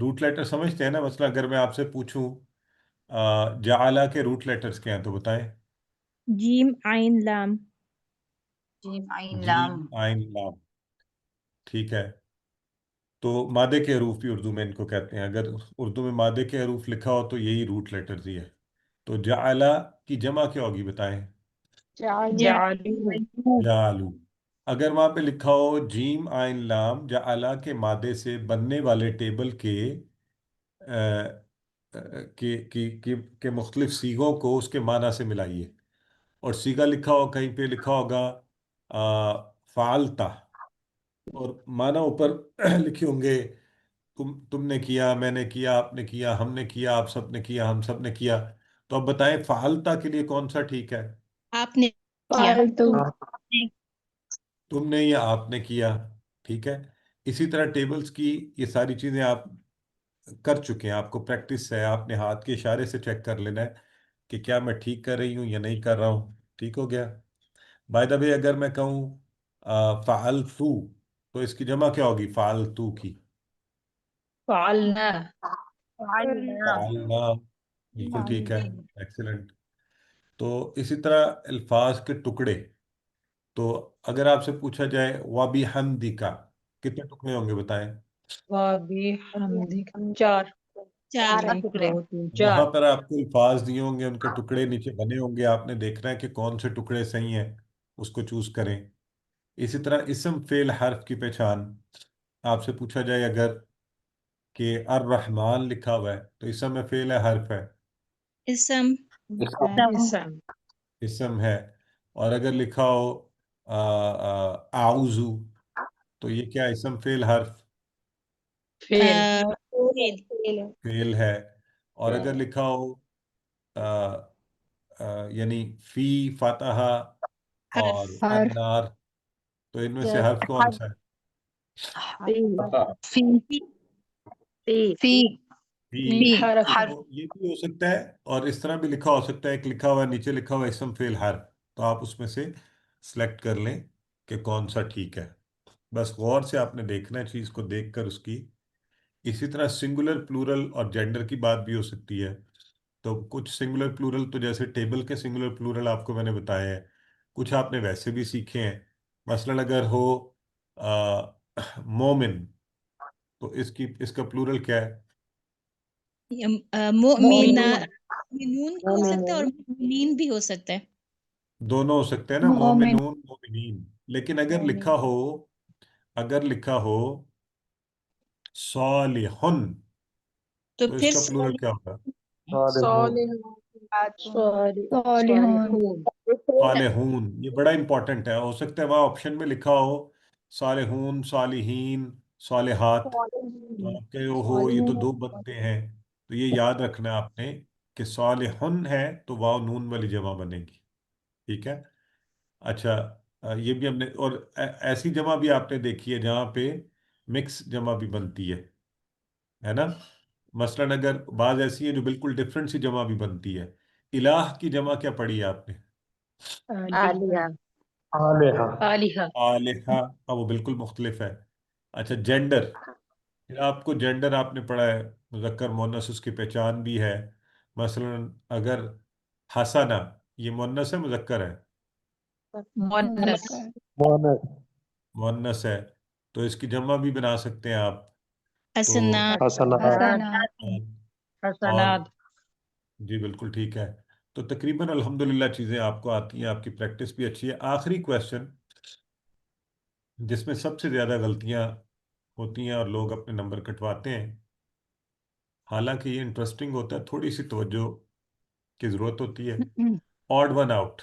روٹ لیٹر سمجھتے ہیں نا؟ مثلا اگر میں آپ سے پوچھوں جعلہ کے روٹ لیٹرز کیا ہیں تو بتائیں۔ جيم عين لام. جیم عین جیم، لام عین، لام، ٹھیک ہے۔ تو مادے کے حروف بھی اردو میں ان کو کہتے ہیں، اگر اردو میں مادے کے حروف لکھا ہو تو یہی روٹ لیٹرز ہی ہے۔ تو جعلہ کی جمع کیا ہوگی بتائیں؟ جعلوا جعلو۔ اگر وہاں پہ لکھا ہو جیم عین لام جعلہ کے مادے سے بننے والے ٹیبل کے کے مختلف سیغوں کو اس کے معنی سے ملائیے، اور سیغہ لکھا ہو کہیں پہ لکھا ہوگا فعلتا، اور معنی اوپر لکھے ہوں گے تم نے کیا، میں نے کیا، آپ نے کیا، ہم نے کیا، آپ سب نے کیا، ہم سب نے کیا، تو اب بتائیں فعلتا کے لیے کون سا ٹھیک ہے؟ آپ نے کیا. فعلت تم نے یا آپ نے کیا، ٹھیک ہے۔ اسی طرح ٹیبلز کی یہ ساری چیزیں آپ کر چکے ہیں، آپ کو پریکٹس ہے، آپ نے ہاتھ کے اشارے سے چیک کر لینا ہے کہ کیا میں ٹھیک کر رہی ہوں یا نہیں کر رہا ہوں، ٹھیک ہو گیا۔ بائی دا وے اگر میں کہوں فعلتو، تو اس کی جمع کیا ہوگی فعلتو کی؟ فعلنا فعلنا فعلنا، بالکل ٹھیک ہے، ایکسلنٹ۔ تو اسی طرح الفاظ کے ٹکڑے، تو اگر آپ سے پوچھا جائے وَبِحَمْدِکَ، کتنے ٹکڑے ہوں گے بتائیں؟ وبحمدک 4 چار. 1 ٹکڑے 2 3 وہاں 4 پر آپ کو الفاظ دیے ہوں گے، ان کے ٹکڑے نیچے بنے ہوں گے، آپ نے دیکھنا ہے کہ کون سے ٹکڑے صحیح ہیں، اس کو چوز کریں۔ اسی طرح اسم فعل حرف کی پہچان، آپ سے پوچھا جائے اگر کہ الرحمن لکھا ہوا ہے تو اسم ہے فعل ہے حرف ہے؟ اسم. اسم اسم ہے۔ اور اگر لکھا ہو اعوذ، تو یہ کیا اسم فعل حرف؟ فعل فعل. فعل ہے۔ اور اگر لکھا ہو یعنی فی فاتحہ اور حرف. حرف النار، تو ان میں سے حرف کون سا ہے؟ فی فی فی فی حرف تو یہ بھی ہو سکتا ہے اور اس طرح بھی لکھا ہو سکتا ہے، ایک لکھا ہوا ہے نیچے لکھا ہوا ہے اسم فعل حرف، تو آپ اس میں سے سلیکٹ کر لیں کہ کون سا ٹھیک ہے. بس غور سے آپ نے دیکھنا ہے چیز کو دیکھ کر اس کی. اسی طرح سنگولر پلورل اور جینڈر کی بات بھی ہو سکتی ہے. تو کچھ سنگولر پلورل تو جیسے ٹیبل کے سنگولر پلورل آپ کو میں نے بتایا ہے، کچھ آپ نے ویسے بھی سیکھے ہیں. مثلا اگر ہو مومن، تو اس کا پلورل کیا ہے؟ مؤمنہ، مومنون بھی ہو سکتا ہے اور مومنین بھی ہو سکتا ہے. دونوں ہو سکتے ہیں نا، مومنون مومنین. لیکن اگر لکھا ہو صالحن، تو تو اس پھر کا پلورل کیا ہوگا؟ صالحون. یہ بڑا امپورٹنٹ ہے. ہو سکتا ہے وہاں آپشن میں لکھا ہو صالحون، صالحین، صالحات، تو آپ کہے ہو یہ تو دو بنتے ہیں. تو یہ یاد رکھنا ہے آپ نے کہ صالحن ہے تو واو نون والی جمع بنے گی. ٹھیک ہے. اچھا، یہ بھی ہم نے، اور ایسی جمع بھی آپ نے دیکھی ہے جہاں پہ مکس جمع بھی بنتی ہے نا. مثلا اگر بعض ایسی ہیں جو بالکل ڈفرینٹ سی جمع بھی بنتی ہے. الہ کی جمع کیا پڑھی ہے آپ نے؟ آلہہ. ہاں، وہ بالکل مختلف ہے. اچھا، جینڈر، آپ کو جینڈر آپ نے پڑھا ہے، مذکر مؤنث اس کی پہچان بھی ہے. مثلا اگر حسنہ، یہ مؤنث ہے مذکر ہے؟ مؤنث ہے، تو اس کی جمع بھی بنا سکتے ہیں آپ. تو اور جی بالکل ٹھیک ہے. تو تقریباً الحمدللہ چیزیں آپ کو آتی ہیں، آپ کی پریکٹس بھی اچھی ہے. آخری کویشچن جس میں سب سے زیادہ غلطیاں ہوتی ہیں اور لوگ اپنے نمبر کٹواتے ہیں، حالانکہ یہ انٹرسٹنگ ہوتا ہے، تھوڑی سی توجہ کی ضرورت ہوتی ہے. Odd one out.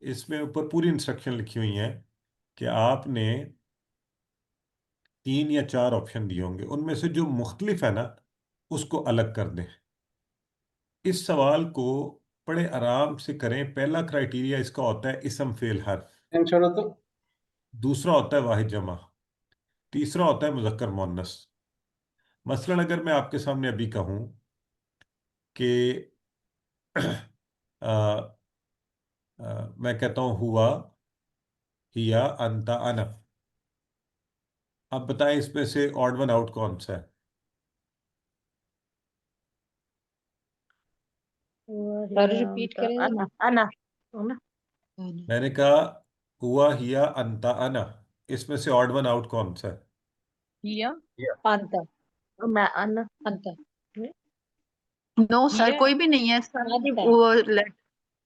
اس میں اوپر پوری انسٹرکشن لکھی ہوئی ہیں کہ آپ نے 3 یا 4 آپشن دیے ہوں گے، ان میں سے جو مختلف ہے نا اس کو الگ کر دیں. اس سوال کو بڑے آرام سے کریں. پہلا کرائیٹیریا اس کا ہوتا ہے اسم فعل حرف، دوسرا ہوتا ہے واحد جمع، تیسرا ہوتا ہے مذکر مؤنث. مثلا اگر میں آپ کے سامنے ابھی کہوں کہ میں کہتا ہوں ہوا، ہیا، انتا، انا، اب بتائیں اس میں سے آڈ ون آؤٹ کون سا ہے؟ ریپیٹ کریں. میں نے کہا ہوا، ہیا، انتا، انا، اس میں سے آڈ ون آؤٹ کون سا ہے؟ نو سر، کوئی بھی نہیں ہے وہ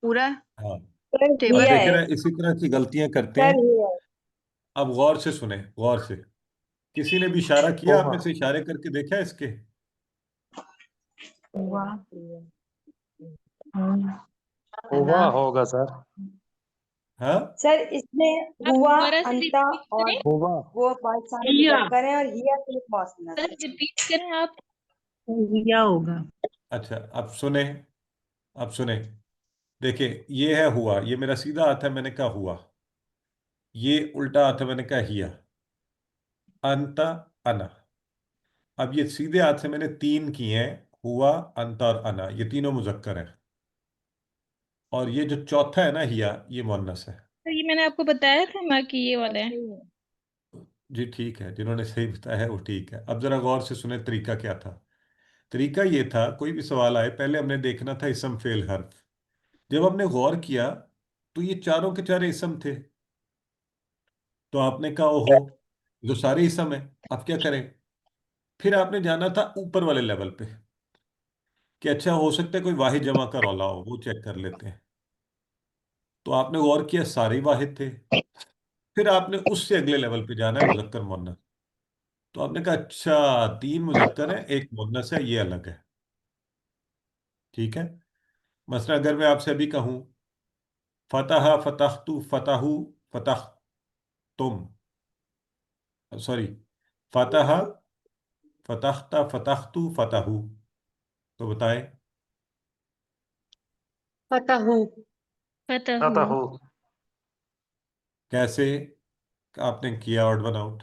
پورا ہاں، ٹیبل اب دیکھ رہے ہیں اسی طرح کی غلطیاں کرتے ہیں. اب غور سے سنیں، غور سے. کسی نے بھی اشارہ کیا؟ آپ میں سے اشارے کر کے دیکھا اس کے؟ ہوگا سر. ہاں، سر اس میں ہوا، انتا اور وہ بہت سارے مذکر ہیں اور ہیا صرف مؤنث ہے. ریپیٹ کریں آپ. اچھا، اب سنیں. دیکھیں، یہ ہے ہوا، یہ میرا سیدھا ہاتھ ہے، میں نے کہا ہوا. یہ الٹا ہاتھ ہے، میں نے کہا ہیا. انتا، انا. اب یہ سیدھے ہاتھ سے میں نے 3 کی ہیں، ہوا، انتا اور انا، یہ تینوں مذکر ہیں. اور یہ جو چوتھا ہے نا ہیا، یہ مؤنث ہے. یہ میں نے آپ کو بتایا تھا نا کہ یہ والا ہے. جی ٹھیک ہے، جنہوں نے صحیح بتایا ہے وہ ٹھیک ہے. اب ذرا غور سے سنیں طریقہ کیا تھا. طریقہ یہ تھا، کوئی بھی سوال آئے پہلے ہم نے دیکھنا تھا اسم فعل حرف. جب ہم نے غور کیا تو یہ چاروں کے چارے اسم تھے، تو آپ نے کہا اوہو جو سارے اسم ہیں، اب کیا کریں؟ پھر آپ نے جانا تھا اوپر والے لیول پہ کہ اچھا ہو سکتا ہے کوئی واحد جمع کا رولا ہو، وہ چیک کر لیتے ہیں. تو آپ نے غور کیا سارے ہی واحد تھے. پھر آپ نے اس سے اگلے لیول پہ جانا ہے مذکر مؤنث. تو آپ نے کہا اچھا 3 مذکر ہیں، 1 مؤنث ہے، یہ الگ ہے. ٹھیک ہے. مثلا اگر میں آپ سے ابھی کہوں فتح، فتحت، فتحو، فتح تم، سوری، فتح، فتحت، فتحت، فتحو، تو بتائیں فتح. کیسے آپ نے کیا آڈ ون آؤٹ؟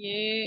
یہ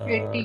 80।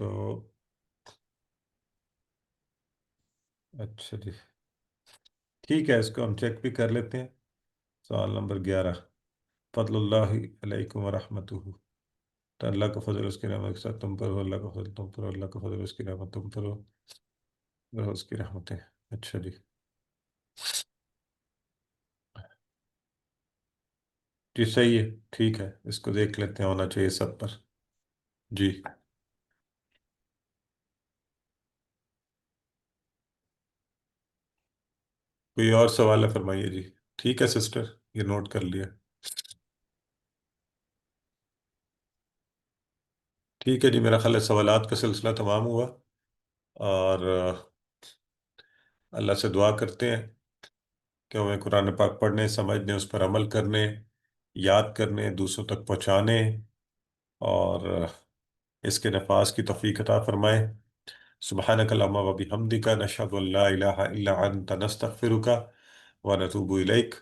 تو اچھا جی ٹھیک ہے، اس کو ہم چیک بھی کر لیتے ہیں۔ سوال نمبر 11، فضل اللہ علیکم ورحمتہ، تو اللہ کا فضل اس کی رحمت کے ساتھ تم پر ہو، اللہ کا فضل تم پر ہو، اللہ کا فضل اس کی رحمت تم پر ہو، اور اس کی رحمتیں۔ اچھا جی جی صحیح ہے، ٹھیک ہے، اس کو دیکھ لیتے ہیں، ہونا چاہیے سب پر۔ جی کوئی اور سوال ہے فرمائیے جی۔ ٹھیک ہے سسٹر، یہ نوٹ کر لیا۔ ٹھیک ہے جی، میرا خیال ہے سوالات کا سلسلہ تمام ہوا، اور اللہ سے دعا کرتے ہیں کہ ہمیں قرآن پاک پڑھنے، سمجھنے، اس پر عمل کرنے، یاد کرنے، دوسروں تک پہنچانے، اور اس کے نفاذ کی توفیق عطا فرمائے۔ سبحانک اللہم و بحمدک، نشہد ان لا الہ الا انت، نستغفرک و نتوب الیک۔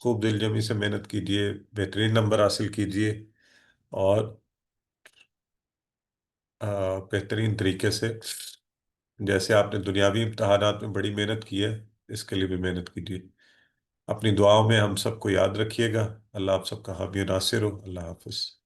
خوب دل جمی سے محنت کیجیے، بہترین نمبر حاصل کیجیے، اور بہترین طریقے سے، جیسے آپ نے دنیاوی امتحانات میں بڑی محنت کی ہے، اس کے لیے بھی محنت کیجیے۔ اپنی دعاؤں میں ہم سب کو یاد رکھیے گا۔ اللہ آپ سب کا حامی و ناصر ہو۔ اللہ حافظ۔